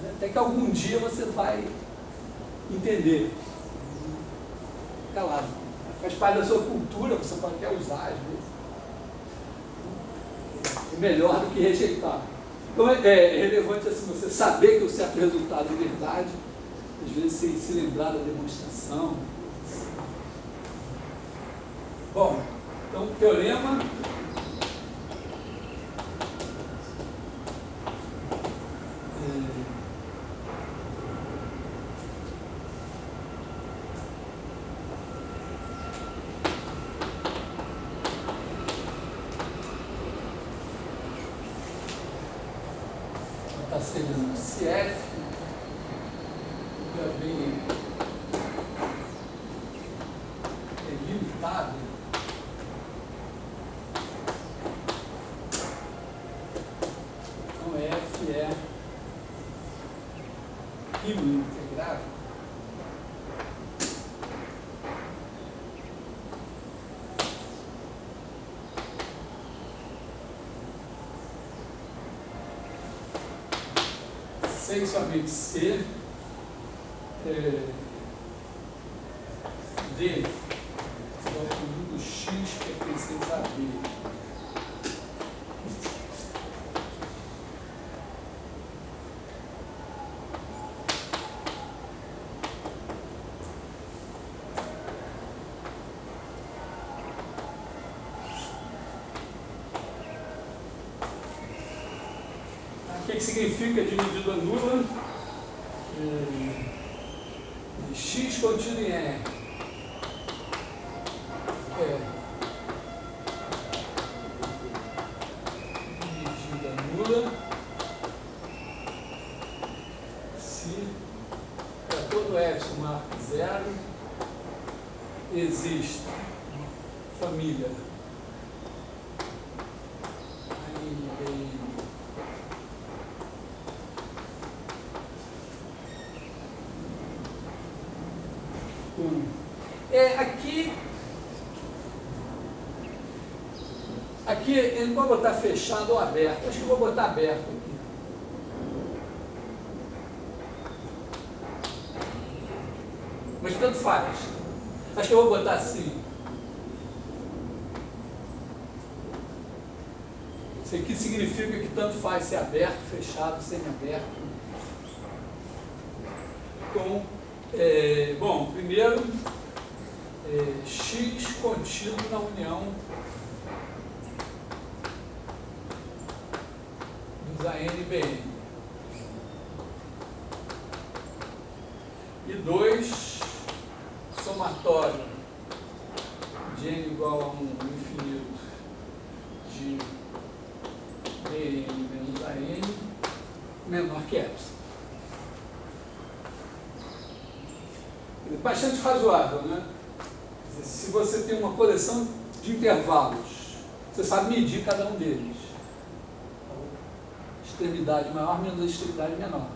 né, até que algum dia você vai entender. Calado. Faz parte da sua cultura, você pode até usar às vezes. É melhor do que rejeitar. Então é relevante assim, você saber que o certo resultado é verdade, às vezes se lembrar da demonstração. Bom, então teorema. está sendo se F também é limitado, então F é rímel integrável. Sem somente C, D, é o conjunto X pertencente a B. O que significa de medida nula? X contido em R é medida nula se para todo F marca 0 existe família aqui ele não vai botar fechado ou aberto, acho que eu vou botar aberto aqui. Mas tanto faz. Acho que eu vou botar assim. Isso aqui significa que tanto faz ser aberto, fechado, semi-aberto. Com, bom, primeiro, X contido na união dos AN e BN. E 2, somatório de N igual a 1 infinito de BN menos AN menor que epsilon. Bastante razoável, né? Se você tem uma coleção de intervalos, você sabe medir cada um deles. Extremidade maior menos a extremidade menor.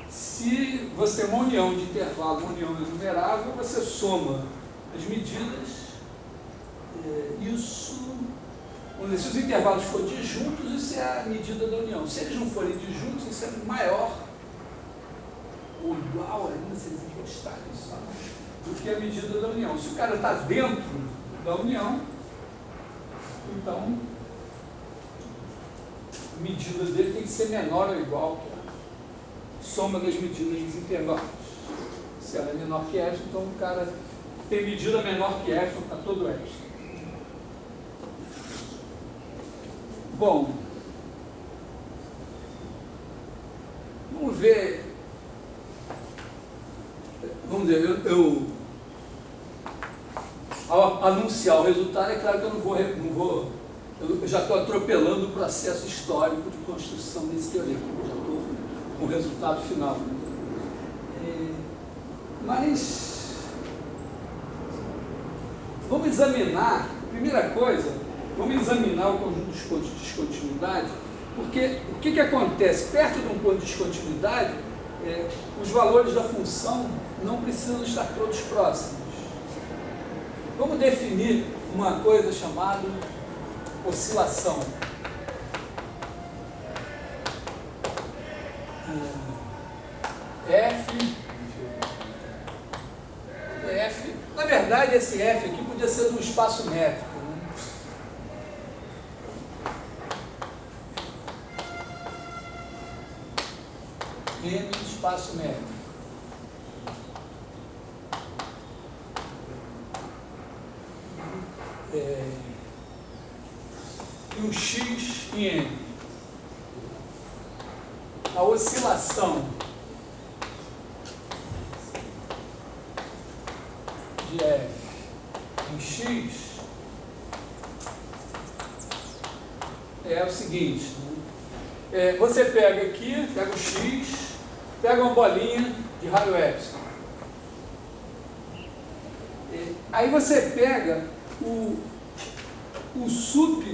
Se você tem uma união de intervalo, uma união enumerável, você soma as medidas. Isso, se os intervalos forem disjuntos, isso é a medida da união. Se eles não forem disjuntos, isso é maior ou igual, ainda se eles gostarem só, do que a medida da união. Se o cara está dentro da união, então a medida dele tem que ser menor ou igual que a soma das medidas dos intervalos. Se ela é menor que epsilon, então o cara tem medida menor que epsilon para todo epsilon. Bom, vamos ver. Vamos dizer, ao anunciar o resultado, é claro que eu não vou eu já estou atropelando o processo histórico de construção desse teorema, eu já estou com o resultado final. Mas, vamos examinar, primeira coisa, vamos examinar o conjunto dos pontos de descontinuidade, porque o que acontece? Perto de um ponto de descontinuidade, os valores da função não precisam estar todos próximos. Vamos definir uma coisa chamada oscilação. F, na verdade esse F aqui podia ser de um espaço métrico, né? N espaço métrico. E um X em N. A oscilação de F em X é o seguinte, né? você pega aqui, pega o x, pega uma bolinha de raio epsilon. Aí você pega o sup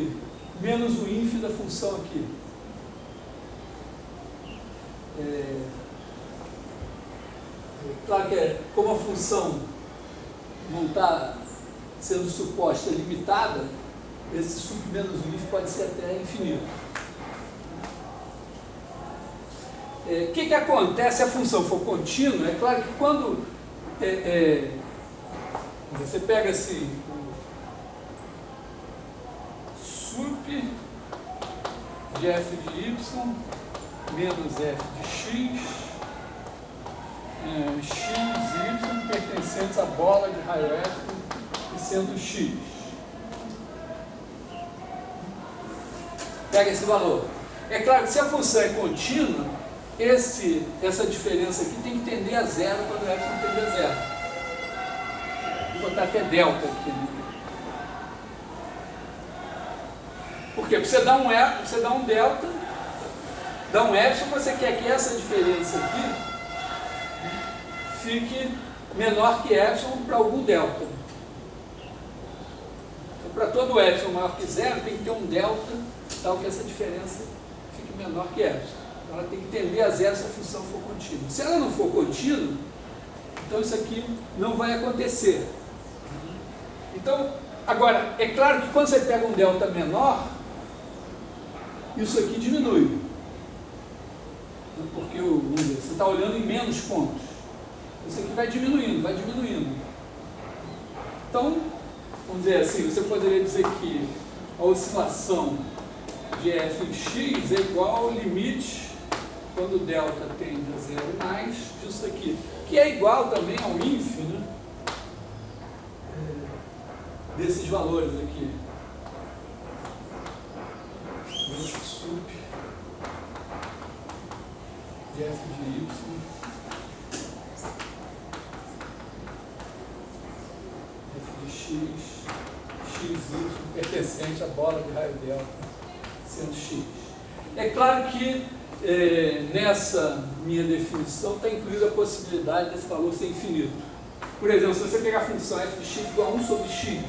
menos o inf da função aqui. Claro que como a função não está sendo suposta limitada, esse sup menos o inf pode ser até infinito. O que acontece se a função for contínua? É claro que quando você pega assim, sup de f de y menos f de x, x e y pertencentes à bola de raio epsilon e sendo x. Pega esse valor. É claro que se a função é contínua, essa diferença aqui tem que tender a zero quando o epsilon tende a zero. Vou botar até delta aqui. Né? Por quê? Porque você dá um delta, dá um epsilon, você quer que essa diferença aqui fique menor que epsilon para algum delta. Então, para todo epsilon maior que zero, tem que ter um delta, tal que essa diferença fique menor que epsilon. Então, ela tem que tender a zero se a função for contínua. Se ela não for contínua, então isso aqui não vai acontecer. Então, agora, é claro que quando você pega um delta menor, isso aqui diminui. Porque vamos dizer, você está olhando em menos pontos. Isso aqui vai diminuindo, vai diminuindo. Então, vamos dizer assim, você poderia dizer que a oscilação de f em x é igual ao limite, quando o delta tende a zero mais, disso aqui. Que é igual também ao inf, né? Desses valores aqui. Esse sup de f de y f de x, xy pertencente à bola de raio delta sendo x. É claro que nessa minha definição está incluída a possibilidade desse valor ser infinito. Por exemplo, se você pegar a função f de x igual a 1 sobre x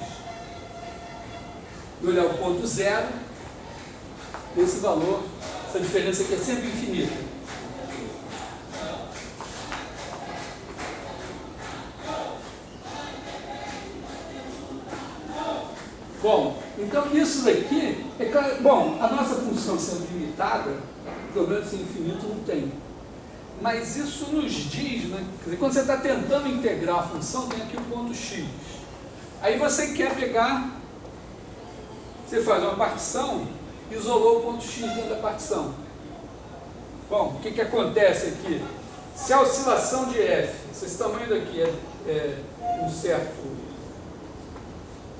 e olhar o ponto zero, esse valor, essa diferença aqui é sempre infinita. Bom, então isso daqui, é claro, bom, a nossa função sendo limitada, problema de ser infinito não tem. Mas isso nos diz, né? Quer dizer, quando você está tentando integrar a função, tem aqui o ponto x. Aí você quer pegar, você faz uma partição, isolou o ponto x dentro da partição. Bom, o que acontece aqui? Se a oscilação de f, se esse tamanho daqui é um certo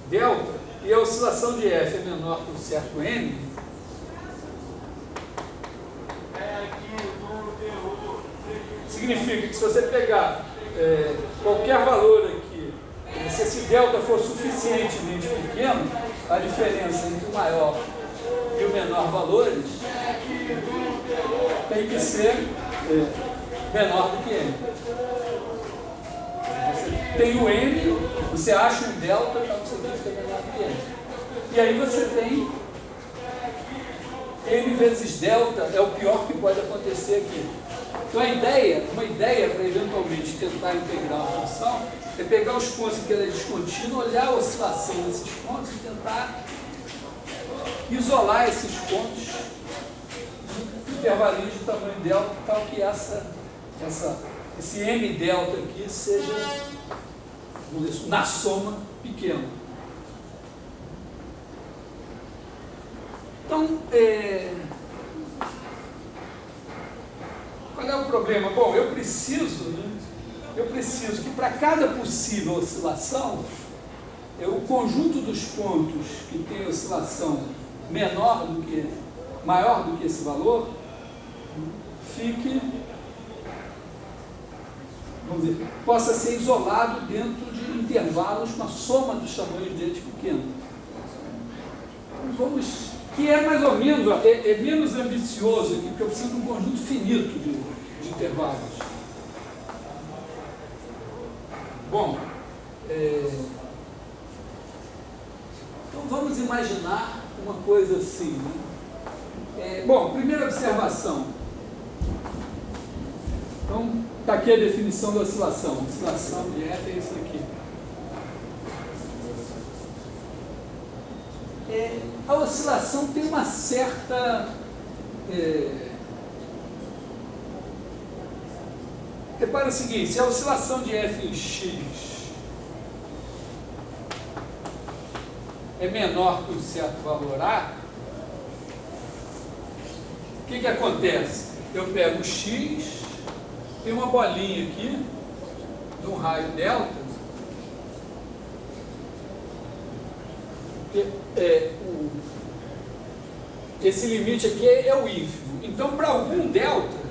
delta, e a oscilação de f é menor que um certo n, significa que se você pegar qualquer valor aqui, se esse delta for suficientemente pequeno, a diferença entre o maior e o menor valores tem que ser menor do que n. Você tem o n, você acha um delta, então você tem que ser menor do que n. E aí você tem n vezes delta, é o pior que pode acontecer aqui. Então uma ideia para eventualmente tentar integrar a função é pegar os pontos em que ela é descontínua, olhar a oscilação desses pontos e tentar isolar esses pontos no intervalinho de tamanho delta, tal que esse m delta aqui seja, vamos dizer, na soma pequeno. Então, qual é o problema? Bom, eu preciso que para cada possível oscilação, o conjunto dos pontos que tem oscilação maior do que esse valor, fique, vamos dizer, possa ser isolado dentro de intervalos com a soma dos tamanhos deles pequeno. Então, vamos que é mais ou menos, ó, é menos ambicioso aqui, porque eu preciso de um conjunto finito de intervalos. Bom, então vamos imaginar uma coisa assim, né? Bom, primeira observação. Então, está aqui a definição da oscilação. A oscilação de F é isso aqui. A oscilação tem uma certa... Repara o seguinte, se a oscilação de F em X é menor que um certo valor A, o que acontece? Eu pego o X, tem uma bolinha aqui, de um raio delta, esse limite aqui é o ínfimo. Então, para algum delta,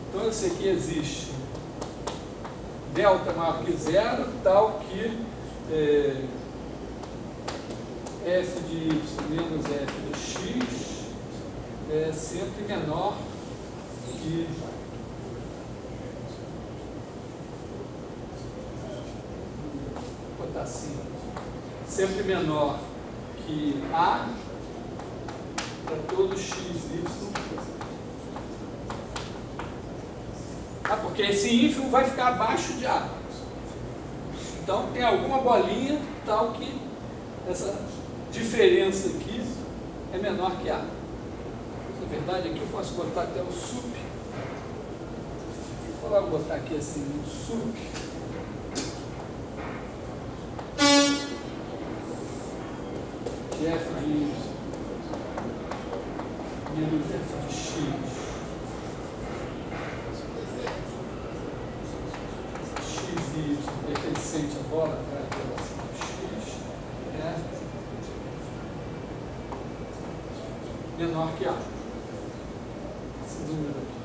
então eu sei que existe delta maior que zero, tal que f de y menos f de x é sempre menor que vou botar assim, sempre menor que a para todo x, y. Porque esse ínfimo vai ficar abaixo de A. Então tem alguma bolinha tal que essa diferença aqui é menor que A. Na verdade aqui eu posso botar até o sup. Vou logo botar aqui assim, o sup. De f de y menos f de x. Y pertencente à bola para a relação x é menor que A. Esse número aqui.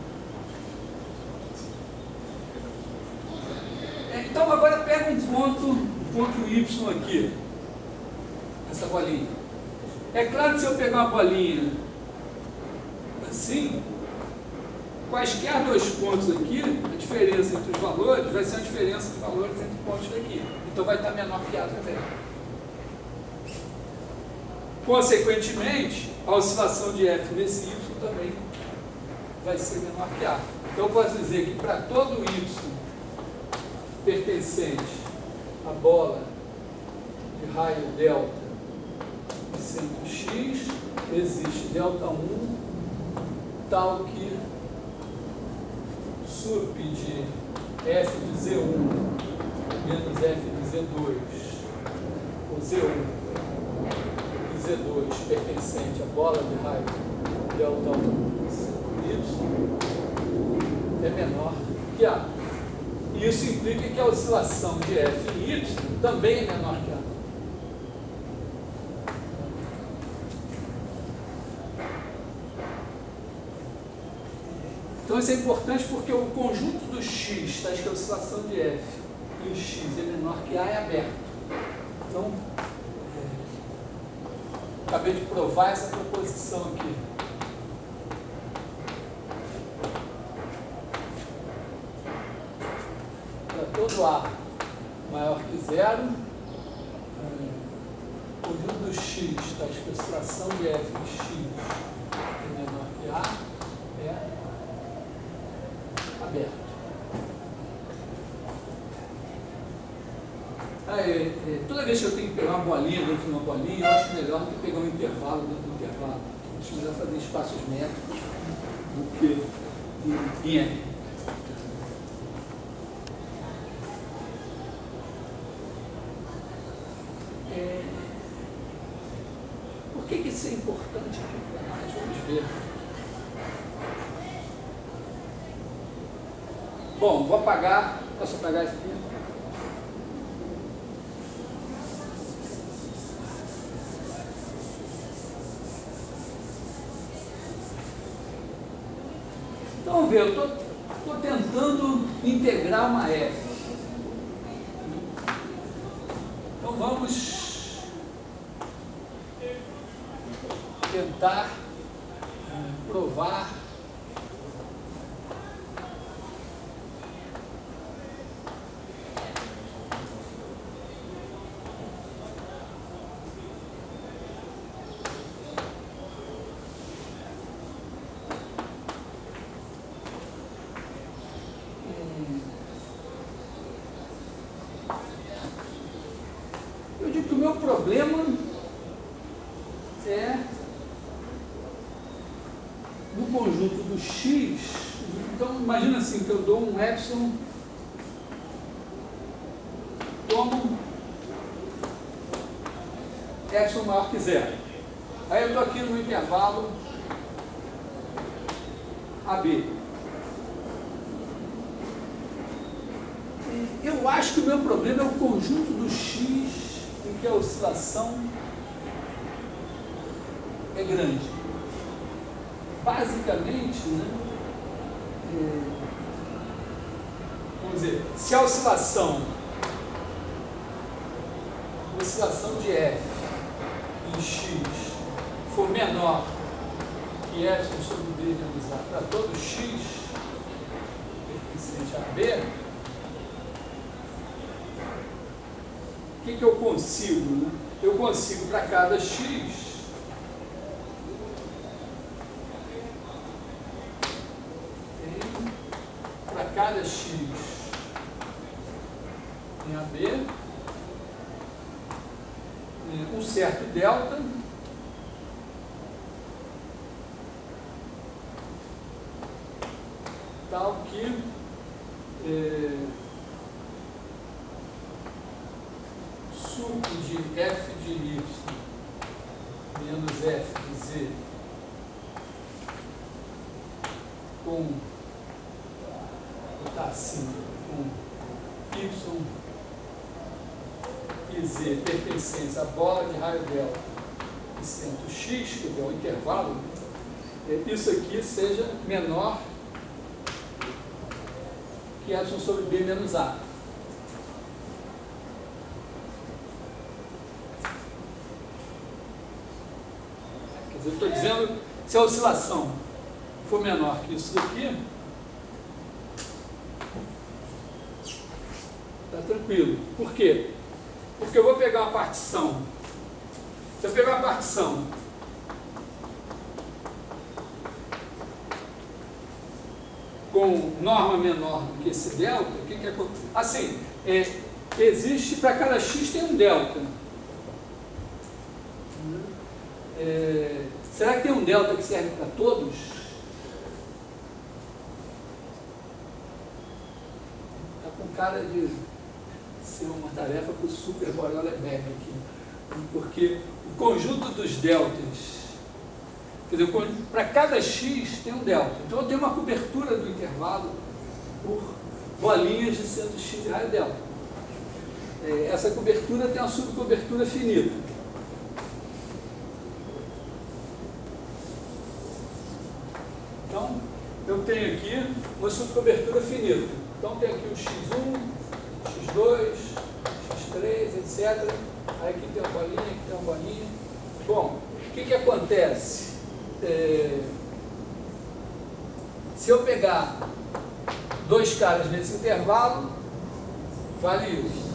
Então agora pega um ponto Y aqui, essa bolinha. É claro que se eu pegar uma bolinha assim, quaisquer dois pontos aqui, a diferença entre os valores vai ser a diferença de valores entre pontos daqui. Então vai estar menor que A também. Consequentemente, a oscilação de F nesse Y também vai ser menor que A. Então eu posso dizer que para todo Y pertencente à bola de raio delta de centro X, existe delta 1 tal que sup de f de Z1 menos f de Z2, ou Z1 e Z2 pertencente à bola de raio delta 1 Y é menor que A. E isso implica que a oscilação de f em Y também é menor que A. Então isso é importante porque o conjunto do x, está escrito a oscilação de f em x é menor que A, é aberto. Então, acabei de provar essa proposição aqui. Para todo A maior que zero, o conjunto do x, está escrito a oscilação de f em x é menor que A, é aberto. Toda vez que eu tenho que pegar uma bolinha dentro de uma bolinha, eu acho melhor do que pegar um intervalo dentro do intervalo. Acho melhor fazer espaços métricos do que em N. Por que isso é importante aqui para nós? Vamos ver. Bom, vou apagar. Posso apagar isso aqui? Então, vamos ver, eu estou tentando integrar uma F. Então, vamos tentar provar eu digo que o meu problema é no conjunto do x. Então imagina assim, que eu dou um epsilon como epsilon maior que zero. Aí eu estou aqui no intervalo AB. Eu acho que o meu problema é o conjunto do x em que a oscilação é grande. Basicamente, né, vamos dizer, se a oscilação de f em x for menor que epsilon sobre b menos a para todo x pertencente a b, o que eu consigo? Né? Eu consigo para cada x em AB um certo delta tal que suco de f de y menos f de z com botar assim, com y e z pertencentes à bola de raio delta e centro x, que é o intervalo, isso aqui seja menor que epsilon sobre b menos a. Quer dizer, eu estou dizendo, se a oscilação for menor que isso daqui, está tranquilo. Por quê? Porque eu vou pegar uma partição. Se eu pegar uma partição com norma menor do que esse delta, o que acontece? Assim, existe, para cada x tem um delta. Será que tem um delta que serve para todos? Está com cara de ser uma tarefa para o Super Borel-Lebesgue aqui. Porque o conjunto dos deltas, quer dizer, para cada x tem um delta. Então eu tenho uma cobertura do intervalo por bolinhas de centro x e raio delta. Essa cobertura tem uma subcobertura finita. Então, eu tenho aqui uma subcobertura finita. Então, tem aqui o x1, x2, x3, etc. Aí aqui tem uma bolinha, aqui tem uma bolinha. Bom, o que acontece? Se eu pegar dois caras nesse intervalo, vale isso.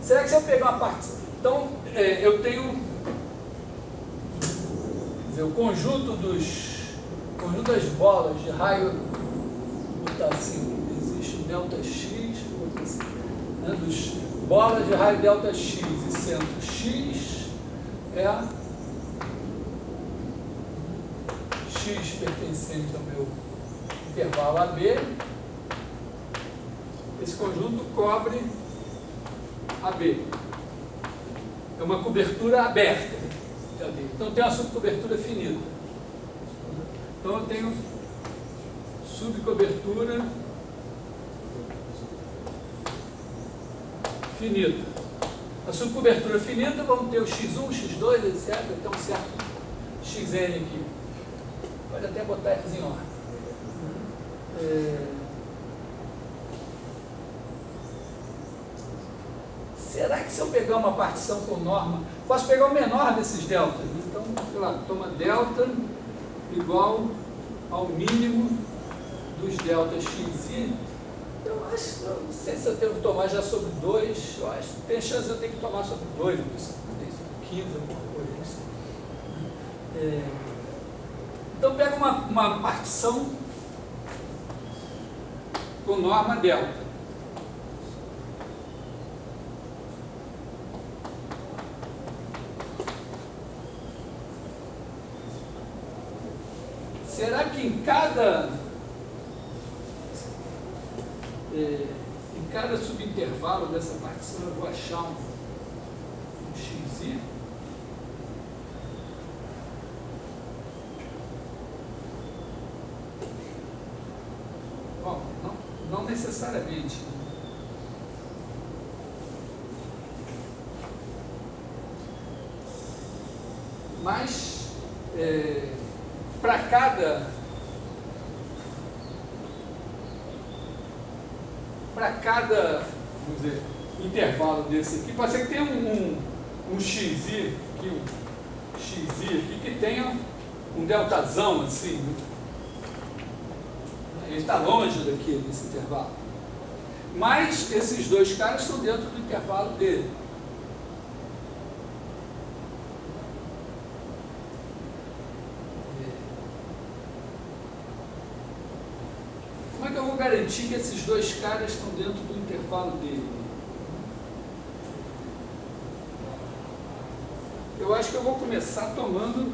Será que se eu pegar uma parte... Então, eu tenho... o conjunto das bolas de raio, vou botar assim, existe o delta x, vou botar assim, né, dos bolas de raio delta x e centro x é x pertencente ao meu intervalo AB. Esse conjunto cobre AB. É uma cobertura aberta. Então tem uma subcobertura finita. Então eu tenho subcobertura finita. A subcobertura finita, vamos ter o x1, x2, etc. Tem um certo xn aqui. Pode até botar eles em ordem. será que se eu pegar uma partição com norma, posso pegar o menor desses deltas? Então, sei lá, toma delta igual ao mínimo dos deltas xi. Eu acho, eu não sei se eu devo tomar já sobre 2, eu acho que tem chance de eu ter que tomar sobre 2, 15, alguma coisa, não sei. Então, pega uma partição com norma delta. Será que em cada subintervalo dessa partição eu vou achar um xi? Bom, não necessariamente. Mas, para cada vamos dizer, intervalo desse aqui, pode ser que tenha um xi aqui que tenha um deltazão assim, né? Ele está longe daqui desse intervalo. Mas esses dois caras estão dentro do intervalo dele. Como é que eu vou garantir que esses dois caras estão dentro do intervalo dele? Eu acho que eu vou começar tomando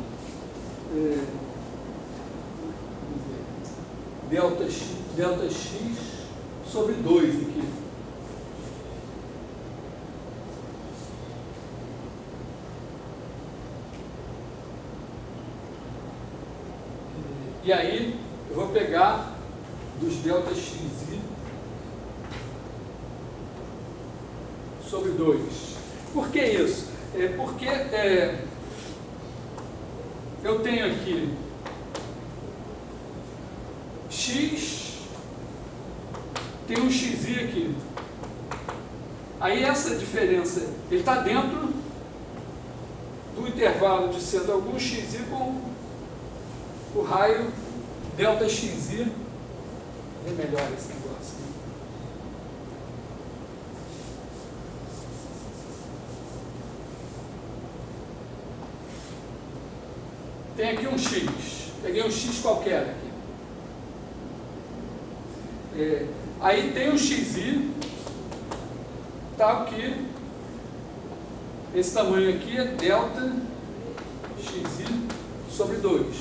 delta x sobre 2 aqui. E aí eu vou pegar dos delta xi sobre 2. Por que isso? Porque eu tenho aqui x, tem um xi aqui. Aí essa diferença, ele está dentro do intervalo de sendo algum xi com o raio delta xi. É melhor esse negócio. Tem aqui um x. Peguei um x qualquer aqui. Aí tem um xi, tal que esse tamanho aqui é delta xi sobre 2.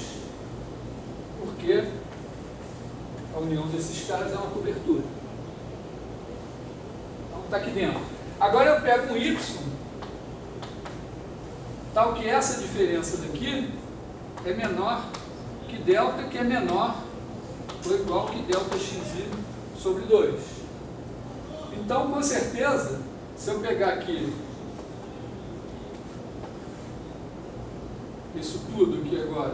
Porque a união desses caras é uma cobertura. Então está aqui dentro. Agora eu pego um y, tal que essa diferença daqui é menor que delta, que é menor ou igual que delta xi sobre 2. Então, com certeza, se eu pegar aqui isso tudo aqui agora,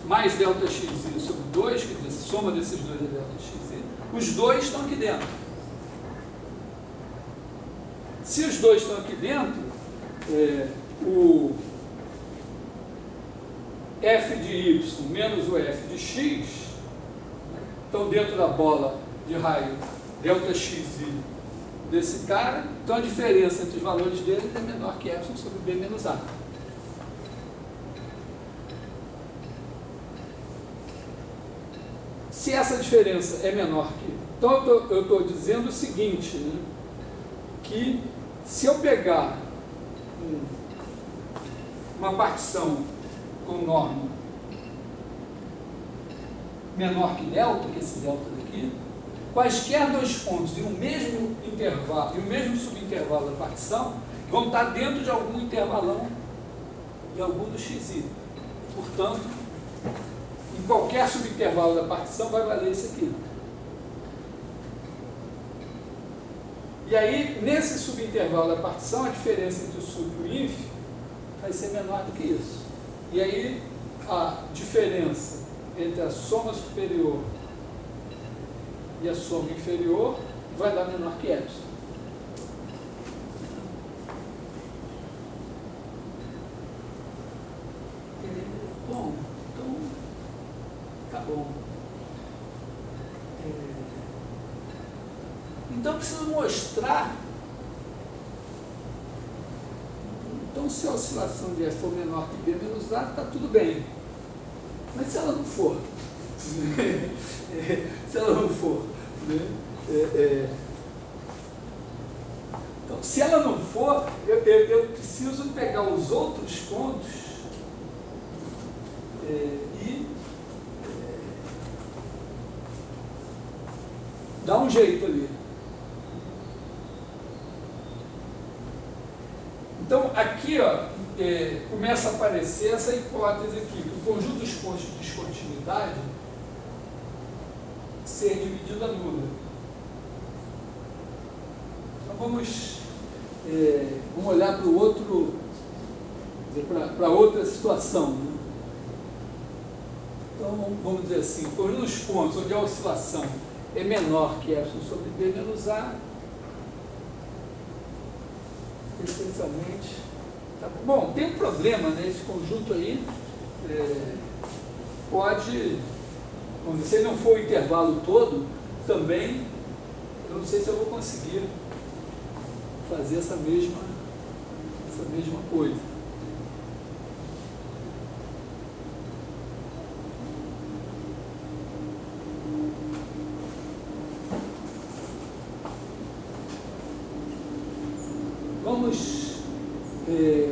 mais delta xi sobre 2, quer dizer, soma desses dois é delta xi, os dois estão aqui dentro. Se os dois estão aqui dentro, o f de y menos o f de x estão dentro da bola de raio delta xi desse cara, então a diferença entre os valores deles é menor que epsilon sobre b menos a. Se essa diferença é menor que... Então eu estou dizendo o seguinte, né, que se eu pegar uma partição com norma menor que delta, que esse delta daqui, quaisquer dois pontos em um mesmo intervalo, em um mesmo subintervalo da partição, vão estar dentro de algum intervalão de algum do xi. Portanto, em qualquer subintervalo da partição vai valer isso aqui. E aí, nesse subintervalo da partição, a diferença entre o sup e o inf vai ser menor do que isso. E aí, a diferença entre a soma superior e a soma inferior vai dar menor que epsilon. bom. Então, eu preciso mostrar. Então, se a oscilação de F for menor que B menos A, está tudo bem. Mas se ela não for? Se ela não for, né? Então, se ela não for, eu preciso pegar os outros pontos e dar um jeito ali. Então, aqui, ó, começa a aparecer essa hipótese aqui, que o conjunto dos pontos de descontinuidade ser dividido a nula. Então, vamos olhar para o outro, para outra situação. Né? Então, vamos dizer assim, o conjunto dos pontos onde a oscilação é menor que F sobre B menos A, essencialmente. Tá bom, tem um problema, né? Esse conjunto aí pode, vamos dizer, se ele não for o intervalo todo, também, eu não sei se eu vou conseguir fazer essa mesma coisa.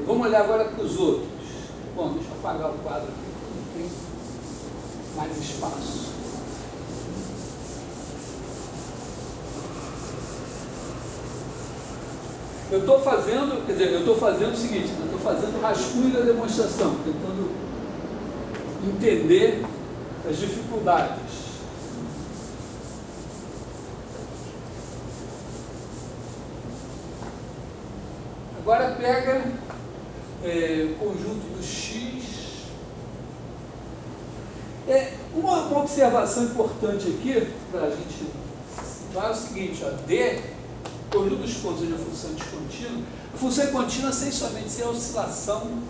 Vamos olhar agora para os outros. Bom, deixa eu apagar o quadro aqui, porque não tem mais espaço. Eu estou fazendo o seguinte, eu estou fazendo o rascunho da demonstração, tentando entender as dificuldades. Agora pega o conjunto do X. Uma observação importante aqui, para a gente situar, é o seguinte, ó, D, conjunto dos pontos onde a função é descontínua. A função é contínua sem somente ser a oscilação,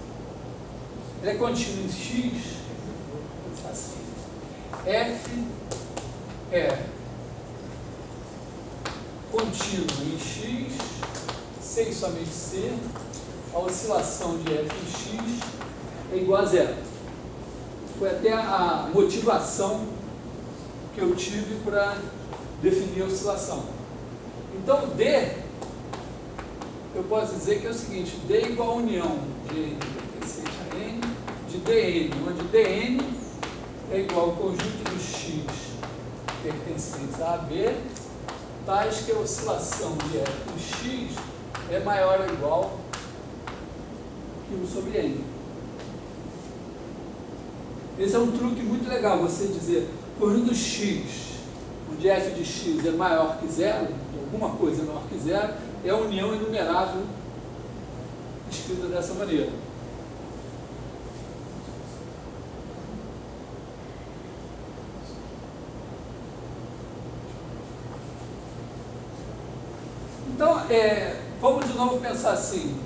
ela é contínua em X, assim, F é contínua em X, sem somente ser, a oscilação de F em X é igual a zero. Foi até a motivação que eu tive para definir a oscilação. Então, D, eu posso dizer que é o seguinte, D é igual a união de N pertencente a N, de Dn, onde Dn é igual ao conjunto dos X pertencentes a AB, tais que a oscilação de F em X é maior ou igual que 1 sobre N. Esse é um truque muito legal, você dizer conjunto X, onde F de X é maior que zero, alguma coisa é maior que zero, é a união enumerável escrita dessa maneira. Então, vamos de novo pensar assim.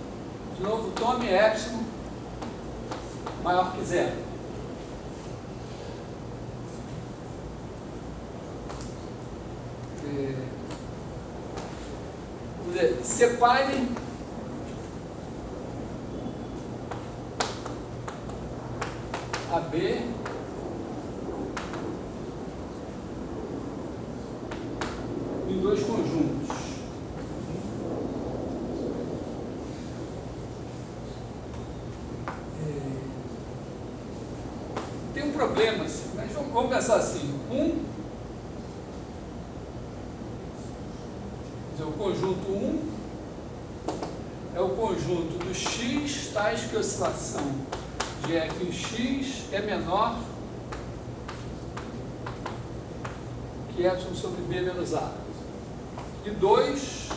De novo, tome epsilon maior que zero. Separe a B em dois conjuntos. Tem um problema, assim, mas vamos pensar assim. O conjunto 1 é o conjunto dos X, tais que a oscilação de F em X é menor que epsilon sobre B menos A. E 2,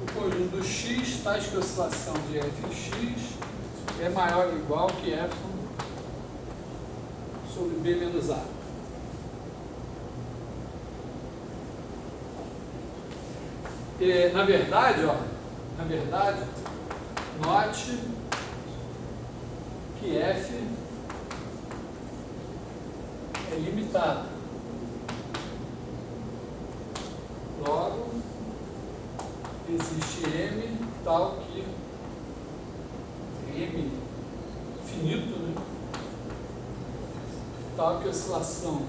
o conjunto dos X, tais que a oscilação de F em X é maior ou igual que epsilon sobre B menos A. Na verdade, note que F é é limitado. Logo, existe M tal que M finito, né? Tal que a oscilação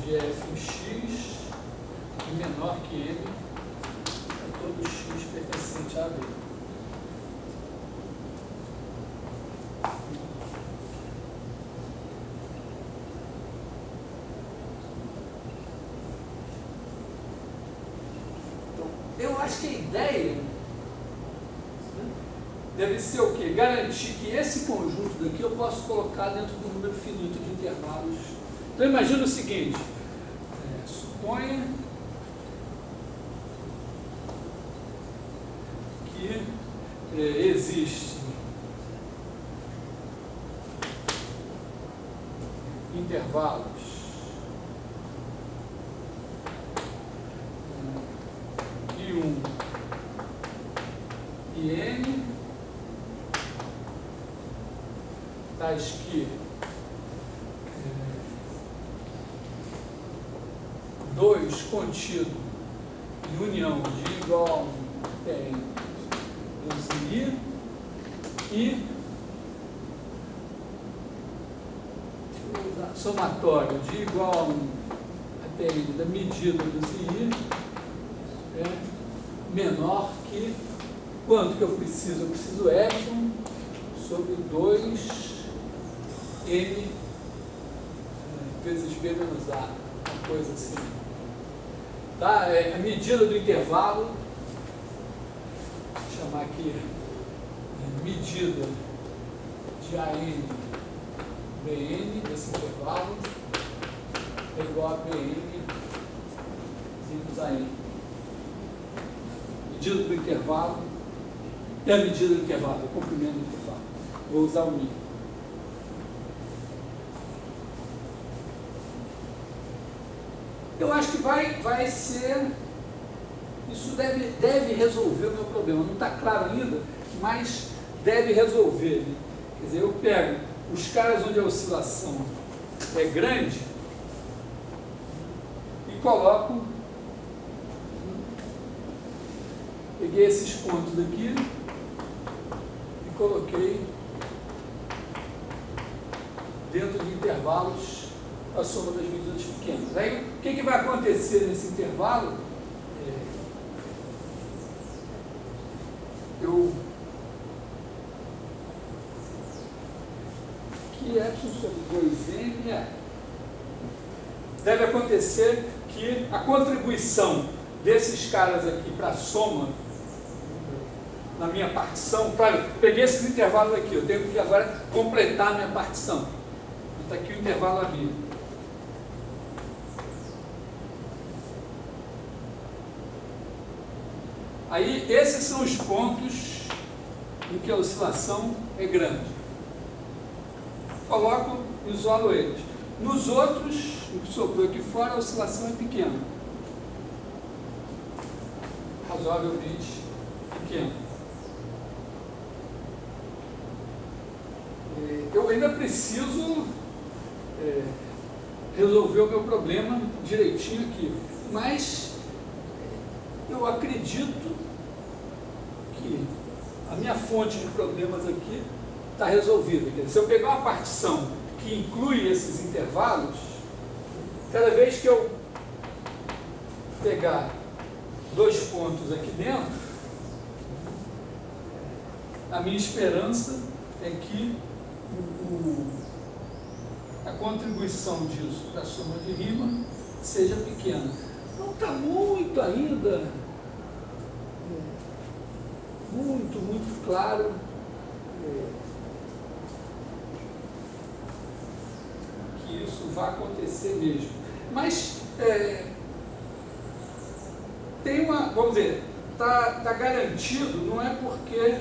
de f em x é menor que M é todo x pertencente a B. Eu acho que a ideia deve ser o quê? Garantir que esse conjunto daqui eu posso colocar dentro do número finito de intervalos. Então imagina o seguinte, suponha que existe intervalos I1 e N tais que 2 contido em união de igual a 1 até N dos I e somatório de igual a 1 até N da medida dos I é menor que quanto que eu preciso? Eu preciso epsilon sobre 2 N vezes B menos A, uma coisa assim. Tá? A medida do intervalo, vou chamar aqui medida de AN BN desse intervalo é igual a BN menos AN. Medida do intervalo é a medida do intervalo, é o comprimento do intervalo. Vou usar o μ. Eu acho que vai ser, isso deve resolver o meu problema. Não está claro ainda, mas deve resolver. Né? Quer dizer, eu pego os caras onde a oscilação é grande e coloco, peguei esses pontos aqui e coloquei dentro de intervalos a soma das medidas pequenas. Aí, o que vai acontecer nesse intervalo? Que epsilon sobre 2n deve acontecer que a contribuição desses caras aqui para a soma na minha partição, claro, peguei esses intervalos aqui, eu tenho que agora completar a minha partição. Está aqui o intervalo ali. Aí, esses são os pontos em que a oscilação é grande. Coloco e isolo eles. Nos outros, o que sobrou aqui fora, a oscilação é pequena. Razoavelmente pequena. Eu ainda preciso resolver o meu problema direitinho aqui. Mas eu acredito que a minha fonte de problemas aqui está resolvida. Quer dizer, se eu pegar uma partição que inclui esses intervalos, cada vez que eu pegar 2 pontos aqui dentro, a minha esperança é que a contribuição disso para a soma de Riemann seja pequena. Não está muito ainda, muito claro que isso vai acontecer mesmo. Mas tem uma, vamos dizer, está garantido, não é porque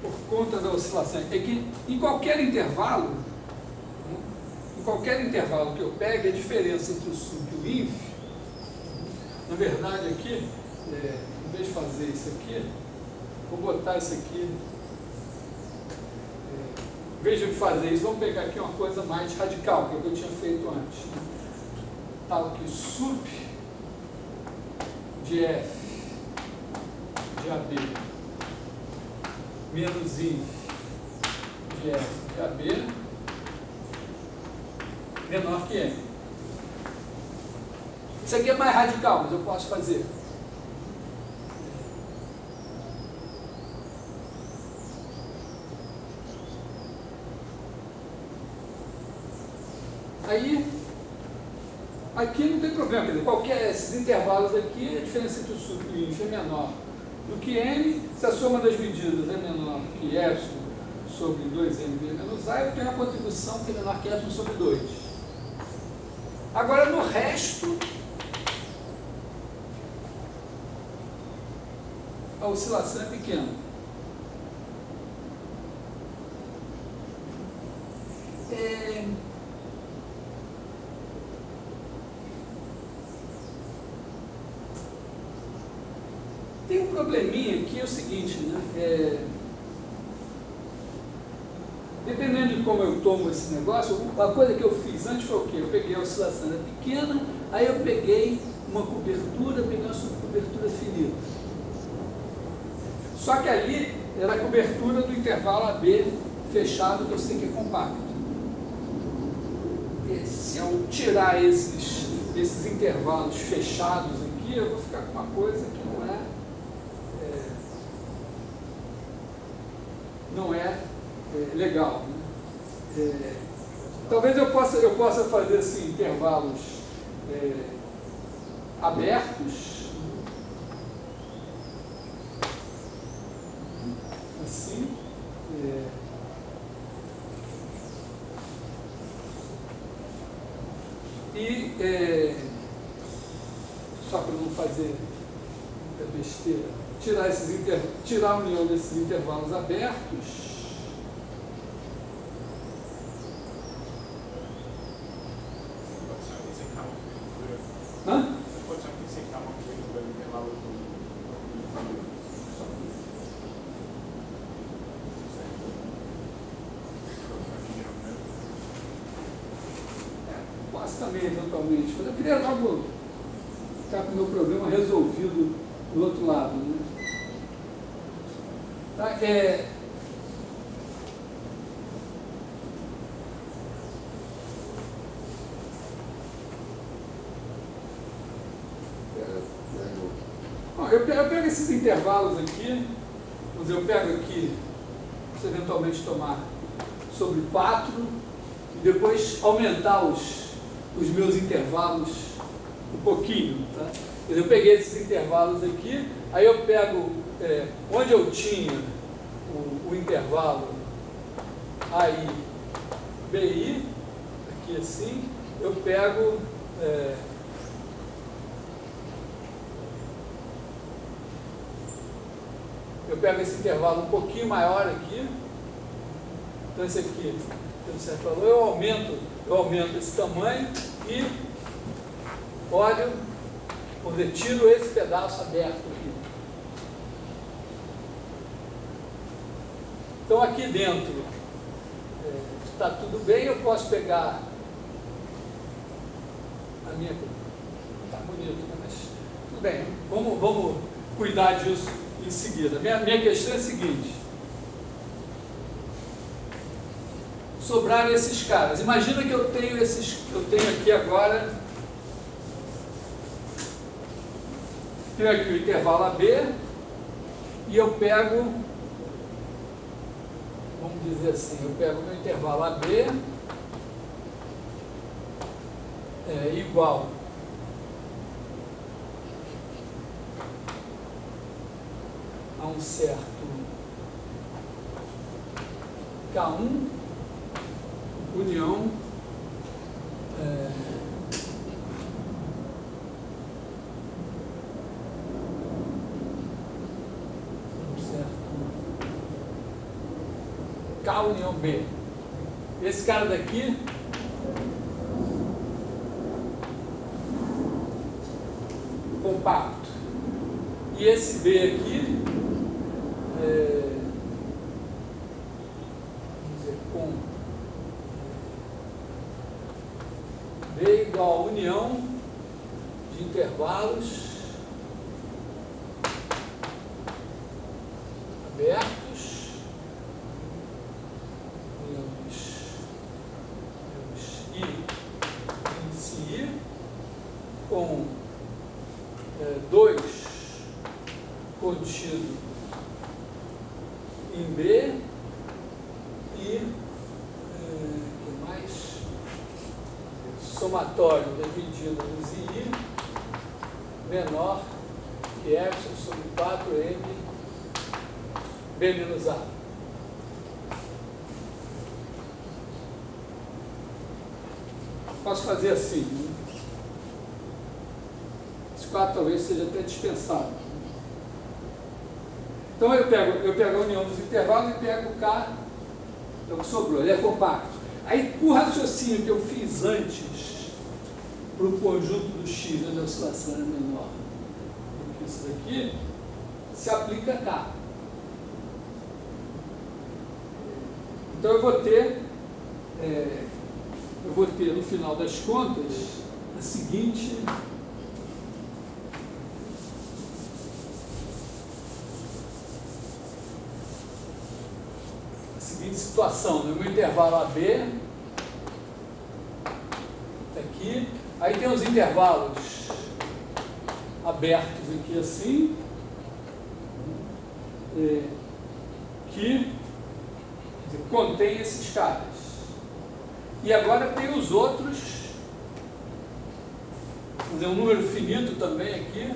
por conta da oscilação, é que em qualquer intervalo que eu pegue, a diferença entre o sum e o inf, na verdade aqui, em vez de fazer isso aqui, vou botar isso aqui vez de fazer isso, vamos pegar aqui uma coisa mais radical, que é o que eu tinha feito antes. Né? Tal que sup de F de AB menos inf de F de AB menor que M. Isso aqui é mais radical, mas eu posso fazer. Aí, aqui não tem problema, quer dizer, esses intervalos aqui, a diferença entre o sup e o inf é menor do que n, se a soma das medidas é menor que epsilon sobre 2m menos a, eu tenho uma contribuição que é menor que epsilon sobre 2. Agora, no resto, a oscilação é pequena. Tem um probleminha aqui, é o seguinte, né? Dependendo de como eu tomo esse negócio, a coisa que eu fiz antes foi o quê? Eu peguei a oscilação era pequena, aí eu peguei uma cobertura, peguei uma subcobertura finita. Só que ali era a cobertura do intervalo AB fechado, que eu sei que é compacto. E se eu tirar esses intervalos fechados aqui, eu vou ficar com uma coisa que não é legal. Né? Talvez eu possa fazer assim, intervalos abertos, assim, só para não fazer muita besteira, tirar a união desses intervalos abertos. Hã? Pode ser que você calma com o intervalo do. Posso também, eventualmente. Eu queria logo ficar com o meu problema resolvido do outro lado. Né? Tá? Bom, eu pego esses intervalos aqui, vamos dizer, eu pego aqui, se eventualmente tomar sobre 4, e depois aumentar os meus intervalos um pouquinho. Tá? Eu peguei esses intervalos aqui, aí eu pego onde eu tinha o intervalo AI, BI, aqui assim, eu pego esse intervalo um pouquinho maior aqui, então esse aqui tem um certo valor, eu aumento esse tamanho e olho, vamos dizer, tiro esse pedaço aberto aqui. Então aqui dentro está tudo bem, eu posso pegar a minha... Está bonito, né? Mas tudo bem, vamos cuidar disso em seguida. Minha questão é a seguinte: sobraram esses caras. Imagina que eu tenho aqui agora, tenho aqui o intervalo AB e eu pego, vamos dizer assim, eu pego o meu intervalo AB igual a um certo K1 união K união B. Esse cara daqui compacto. E esse B aqui vamos dizer, com B igual a união de intervalos abertos, índice I, com 2 contido em B e que mais? Somatório da medida dos I menor que epsilon sobre 4M B menos A. Posso fazer assim, né? Esse 4 talvez seja até dispensável. Então eu pego a união dos intervalos e pego o K, é o que sobrou, ele é compacto. Aí o raciocínio que eu fiz antes para o conjunto do X, onde a oscilação é menor do que isso daqui, se aplica a K. Então eu vou ter no final das contas a seguinte situação, né? Um intervalo AB tá aqui, aí tem os intervalos abertos aqui assim, que contém esses caras. E agora tem os outros, vamos dizer, um número finito também aqui,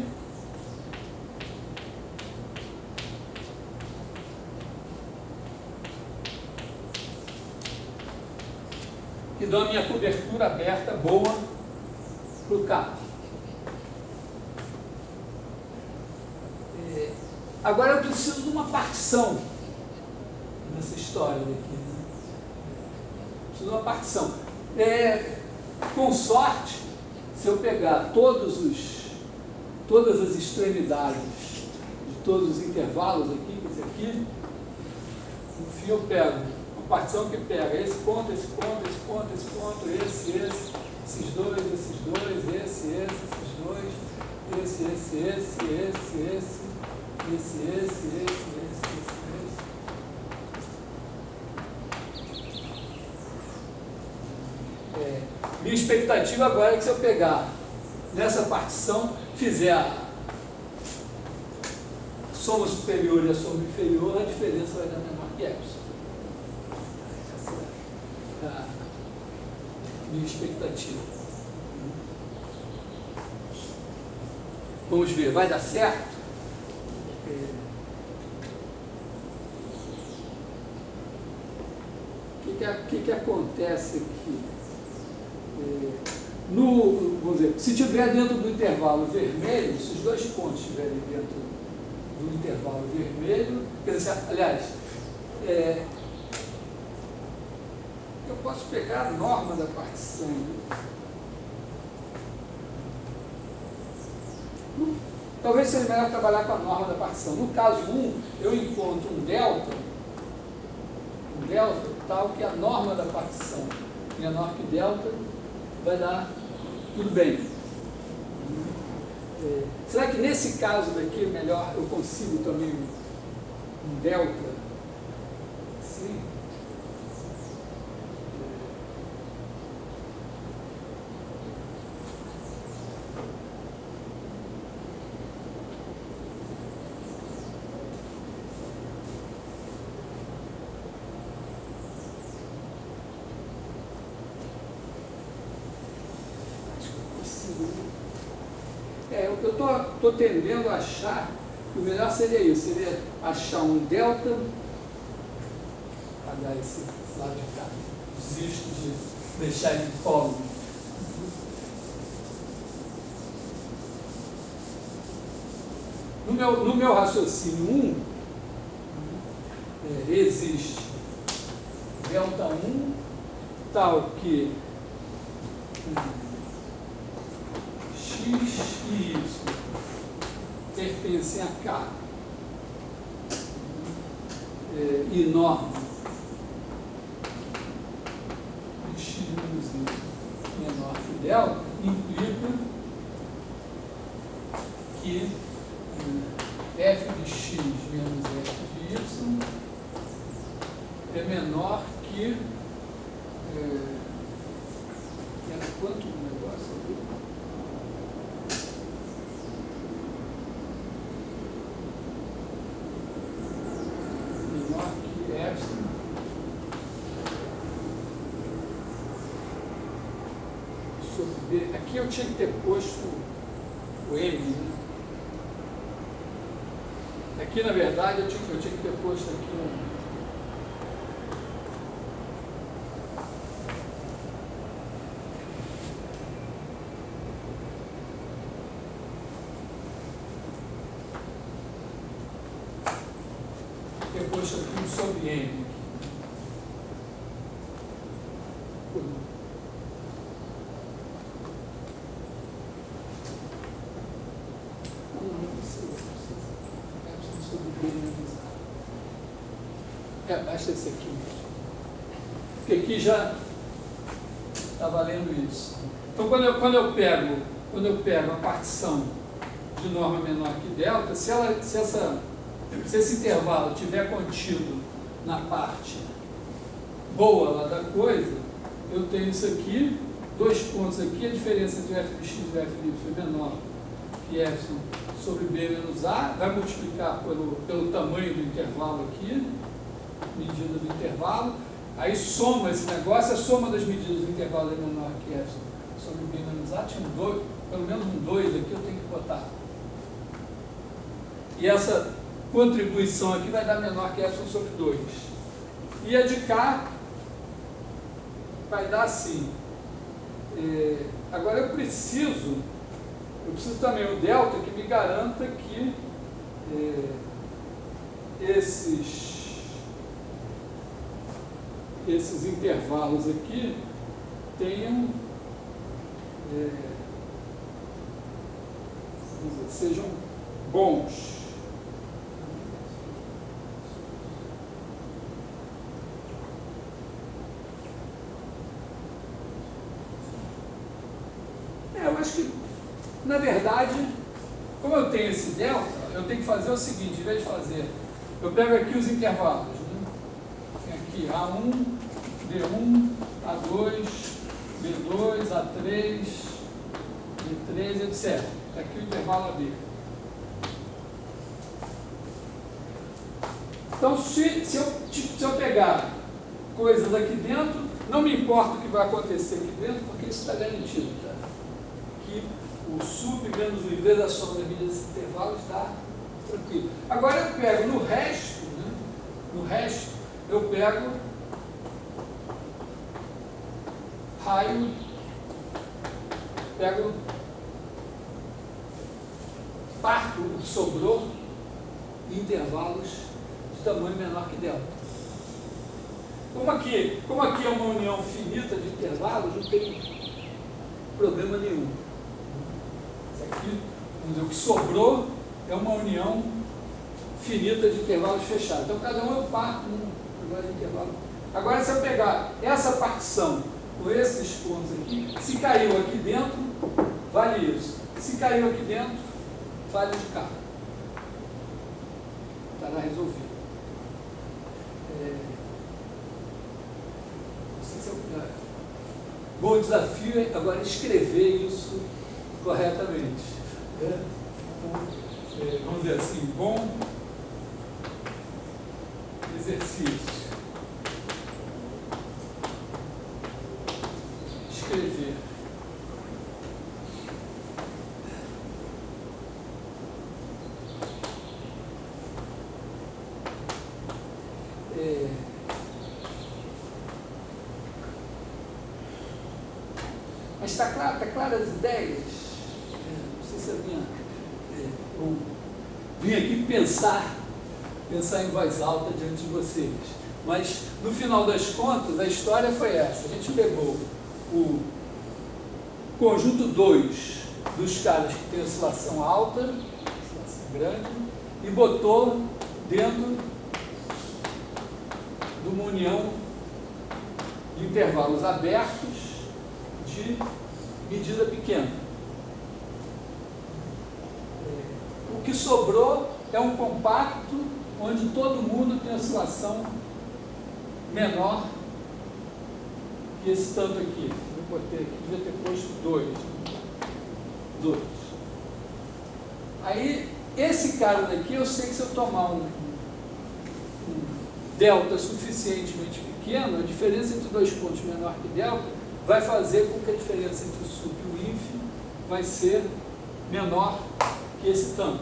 que dão a minha cobertura aberta boa para o K. Agora eu preciso de uma partição nessa história daqui. Né? Preciso de uma partição. Com sorte, se eu pegar todas as extremidades de todos os intervalos aqui, quer dizer, aqui, no fim eu pego partição que pega esse ponto, esse ponto, esse ponto, esse ponto, esses dois, esses dois, esses dois, Minha expectativa agora é que se eu pegar nessa partição, fizer a soma superior e a soma inferior, a diferença vai dar menor que epsilon. Minha expectativa. Vamos ver, vai dar certo? O que acontece aqui? Vamos dizer, se estiver dentro do intervalo vermelho, se os dois pontos estiverem dentro do intervalo vermelho, quer dizer, aliás, eu posso pegar a norma da partição. Talvez seja melhor trabalhar com a norma da partição. No caso 1, eu encontro um delta tal que a norma da partição menor que delta vai dar tudo bem. Será que nesse caso daqui é melhor eu consigo também um delta? Sim. Eu estou tendendo a achar que o melhor seria isso, seria achar um delta, apagar esse lado de cá, desisto de deixar ele polo. No meu raciocínio 1, existe delta 1 tal que X e Y pertencem a K e norma delta implica que f de x menos f de y é menor que era quanto o negócio ali? Menor que epsilon sobre b. Aqui eu tinha que ter posto o m, né? Aqui, na verdade, eu tinha que ter posto aqui um. Ter posto aqui um sobre m. Basta esse aqui mesmo. Porque aqui já está valendo isso. Então, quando eu pego a partição de norma menor que delta, se esse intervalo estiver contido na parte boa lá da coisa, eu tenho isso aqui, 2 pontos aqui, a diferença entre f de x e f de y é menor que epsilon sobre b menos a, vai multiplicar pelo tamanho do intervalo aqui, medida do intervalo, aí soma esse negócio, a soma das medidas do intervalo é menor que epsilon sobre b menos a, tinha pelo menos um 2 aqui eu tenho que botar. E essa contribuição aqui vai dar menor que epsilon sobre 2. E a de cá vai dar assim. Agora eu preciso também o delta que me garanta que esses intervalos aqui tenham sejam bons. Eu acho que, na verdade, como eu tenho esse delta, eu tenho que fazer o seguinte, em vez de fazer, eu pego aqui os intervalos, né? Tem aqui A1, B1, A2, B2, A3, B3, etc. Está aqui o intervalo AB. Então, se eu pegar coisas aqui dentro, não me importa o que vai acontecer aqui dentro, porque isso está garantido, tá? Que o sub menos o I da soma das medidas desse intervalo está tranquilo. Agora eu pego no resto, né? No resto, eu pego raio, parto o que sobrou em intervalos de tamanho menor que delta. Como aqui é uma união finita de intervalos, não tem problema nenhum. Isso aqui, vamos dizer, o que sobrou é uma união finita de intervalos fechados. Então, cada um eu parto um negócio de intervalo. Agora, se eu pegar essa partição com esses pontos aqui, se caiu aqui dentro, vale isso. Se caiu aqui dentro, vale de cá. Estará resolvido. Bom, o desafio é agora escrever isso corretamente. Vamos dizer assim, bom exercício. Escrever. Mas está claro as ideias? Não sei se eu vim aqui pensar em voz alta diante de vocês. Mas, no final das contas, a história foi essa. A gente pegou o conjunto 2 dos caras que tem oscilação alta, oscilação grande, e botou dentro de uma união de intervalos abertos de medida pequena. O que sobrou é um compacto onde todo mundo tem oscilação menor que esse tanto aqui. Eu botei aqui, devia ter posto 2. Aí, esse cara daqui, eu sei que se eu tomar um delta suficientemente pequeno, a diferença entre 2 pontos menor que delta vai fazer com que a diferença entre o sup e o inf vai ser menor que esse tanto.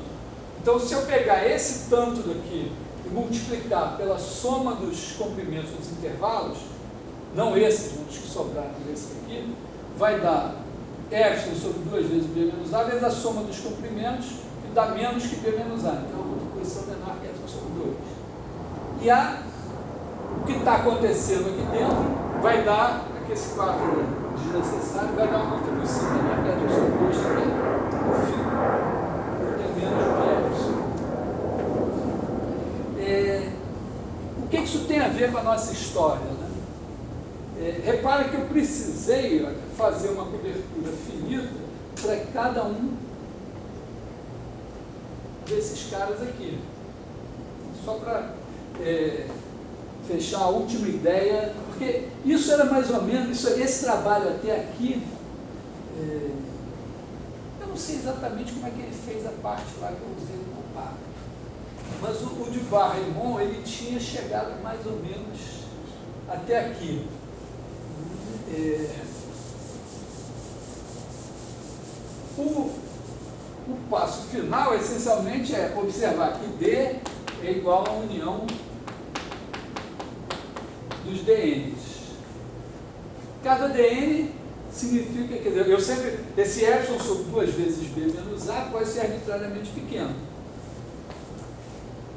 Então, se eu pegar esse tanto daqui e multiplicar pela soma dos comprimentos dos intervalos, não esses, os que sobraram desse aqui, vai dar epsilon sobre 2 vezes b menos a vezes a soma dos comprimentos, que dá menos que b menos a. Então, uma multiplicação menor que epsilon sobre 2. E o que está acontecendo aqui dentro vai dar, aqui esse 4 desnecessário, vai dar uma contribuição menor que epsilon sobre 2 também, no fim, tem menos que epsilon. O que isso tem a ver com a nossa história, né? Repara que eu precisei fazer uma cobertura finita para cada um desses caras aqui. Só para fechar a última ideia, porque isso era mais ou menos, esse trabalho até aqui, eu não sei exatamente como é que ele fez a parte lá que eu usei no compacto, mas o de Barremont, ele tinha chegado mais ou menos até aqui. O passo final, essencialmente, é observar que D é igual à união dos DNs. Cada DN significa, quer dizer, eu sempre, esse epsilon sobre 2 vezes B menos A pode ser arbitrariamente pequeno.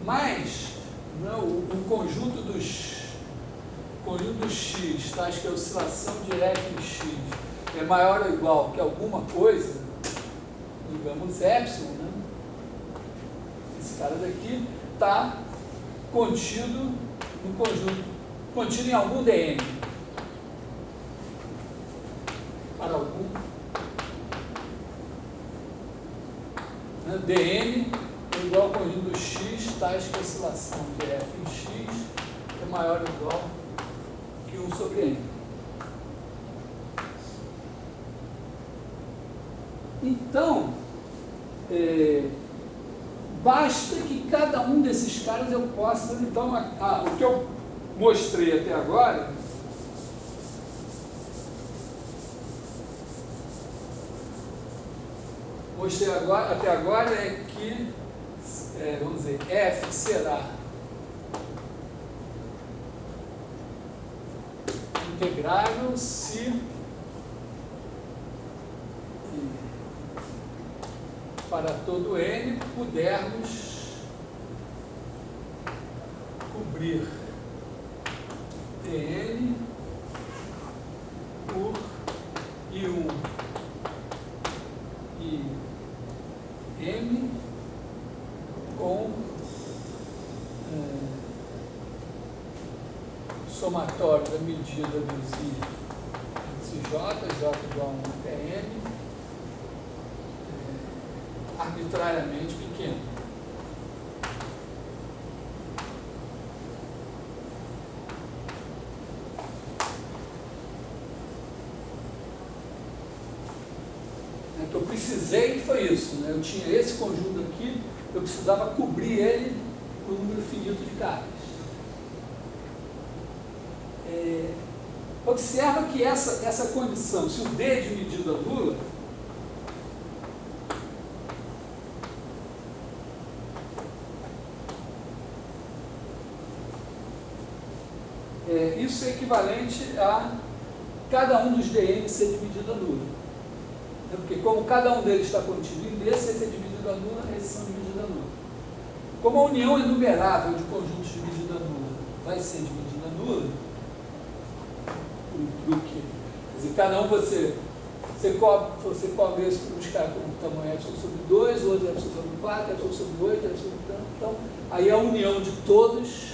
Mas, não, o conjunto dos x, tais que a oscilação de f em x é maior ou igual que alguma coisa, digamos epsilon, né? Esse cara daqui está contido no conjunto, contido em algum DN. Para algum DN é igual ao conjunto x, tais que a oscilação de f em x é maior ou igual que 1 sobre n. Então, basta que cada um desses caras eu possa, então, o que eu mostrei até agora, até agora é que, vamos dizer, f será integrável se para todo n pudermos cobrir Tn por I1 e M com somatório da medida dos I J igual a 1 Tn, arbitrariamente pequeno. O que eu precisei foi isso, né? Eu tinha esse conjunto aqui, eu precisava cobrir ele com um número finito de caras. Observa que essa condição, se o D é de medida nula, isso é equivalente a cada um dos DN ser de medida nula. Porque como cada um deles está contido em D, se esse é de medida nula, esses são de medida nula. Como a união enumerável de conjuntos de medida nula vai ser de medida nula, o truque, quer dizer, cada um você cobre esse para buscar com o tamanho epsilon sobre 2, outro epsilon sobre 4, epsilon sobre 8, epsilon sobre tanto. Então, aí a união de todos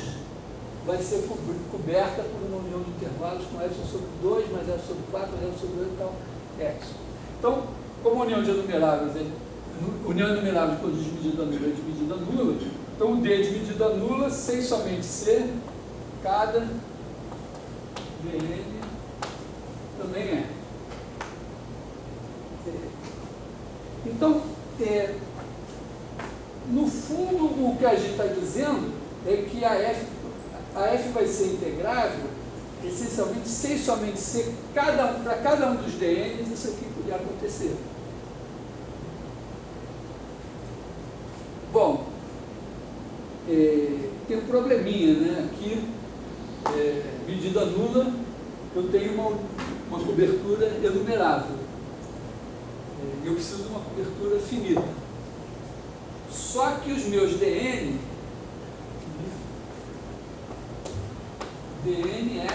vai ser coberta por uma união de intervalos com epsilon sobre 2, mais epsilon sobre 4, mais epsilon sobre 8 e tal, epsilon. Então, como a união de enumeráveis união enumerável de conjunto de medida nula é de medida nula, então o D de medida nula, sem somente C, cada Dn também é. Então, no fundo, o que a gente está dizendo é que a F vai ser integrável, essencialmente, sem somente ser para cada um dos DNs, isso aqui podia acontecer. Bom, tem um probleminha, né? Aqui, medida nula, eu tenho uma cobertura enumerável. Eu preciso de uma cobertura finita. Só que os meus DN é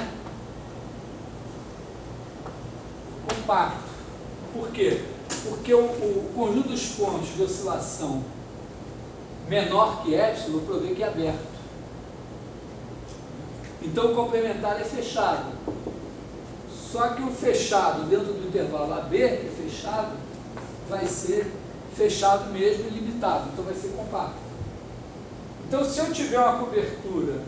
compacto. Por quê? Porque o conjunto dos pontos de oscilação menor que epsilon, eu provei que é aberto. Então o complementar é fechado. Só que o fechado dentro do intervalo AB, que é fechado, vai ser fechado mesmo e limitado, então vai ser compacto. Então, se eu tiver uma cobertura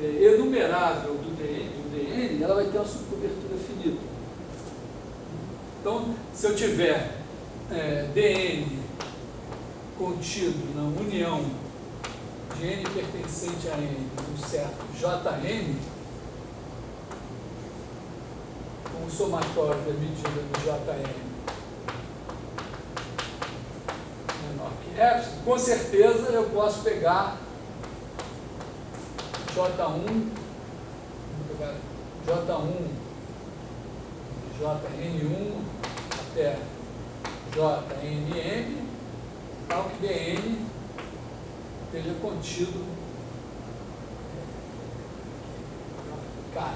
enumerável do DN, ela vai ter uma subcobertura finita. Então, se eu tiver DN contido na união de N pertencente a N, um certo JN, com o somatório da medida do JN menor que epsilon, com certeza eu posso pegar J1, JN1 até JNM, tal que DN esteja contido K.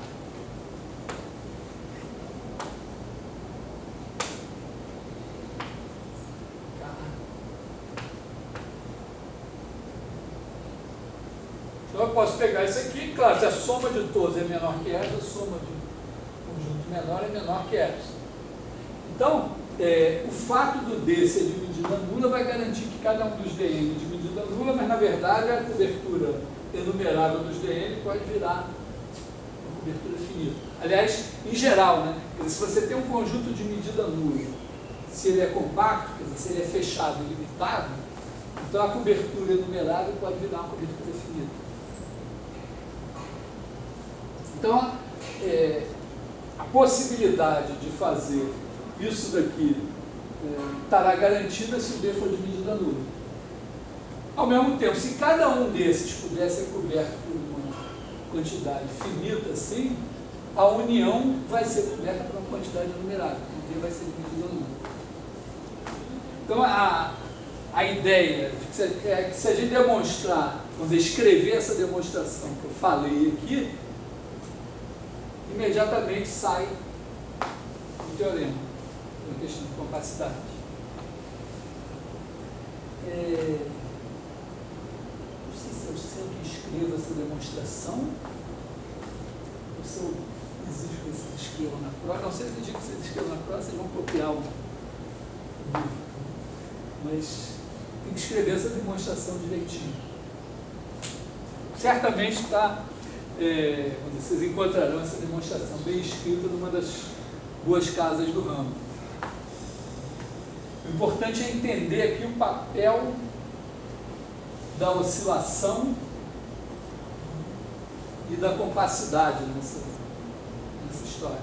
Então eu posso pegar isso aqui, claro, se a soma de todos é menor que epsilon, a soma de conjunto menor é menor que epsilon. Então, o fato do D ser de medida nula vai garantir que cada um dos DN é de medida nula, mas na verdade a cobertura enumerável dos DN pode virar uma cobertura finita. Aliás, em geral, né? Quer dizer, se você tem um conjunto de medida nula, se ele é compacto, quer dizer, se ele é fechado e limitado, então a cobertura enumerável pode virar uma cobertura finita. Então, a possibilidade de fazer isso daqui estará garantida se o D for de medida nula. Ao mesmo tempo, se cada um desses pudesse ser coberto por uma quantidade finita assim, a união vai ser coberta por uma quantidade enumerável, o D vai ser de medida nula. Então, a ideia é que se a gente demonstrar, vamos dizer, escrever essa demonstração que eu falei aqui, imediatamente sai o teorema, uma questão de compacidade. Não sei se eu sempre escrevo essa demonstração, ou se eu exijo que vocês escrevam na prova. Não sei se eu digo que vocês escrevam na prova, vocês vão copiar o livro. Mas tem que escrever essa demonstração direitinho. Certamente está... vocês encontrarão essa demonstração bem escrita numa das boas casas do ramo. O importante é entender aqui o papel da oscilação e da compacidade nessa história.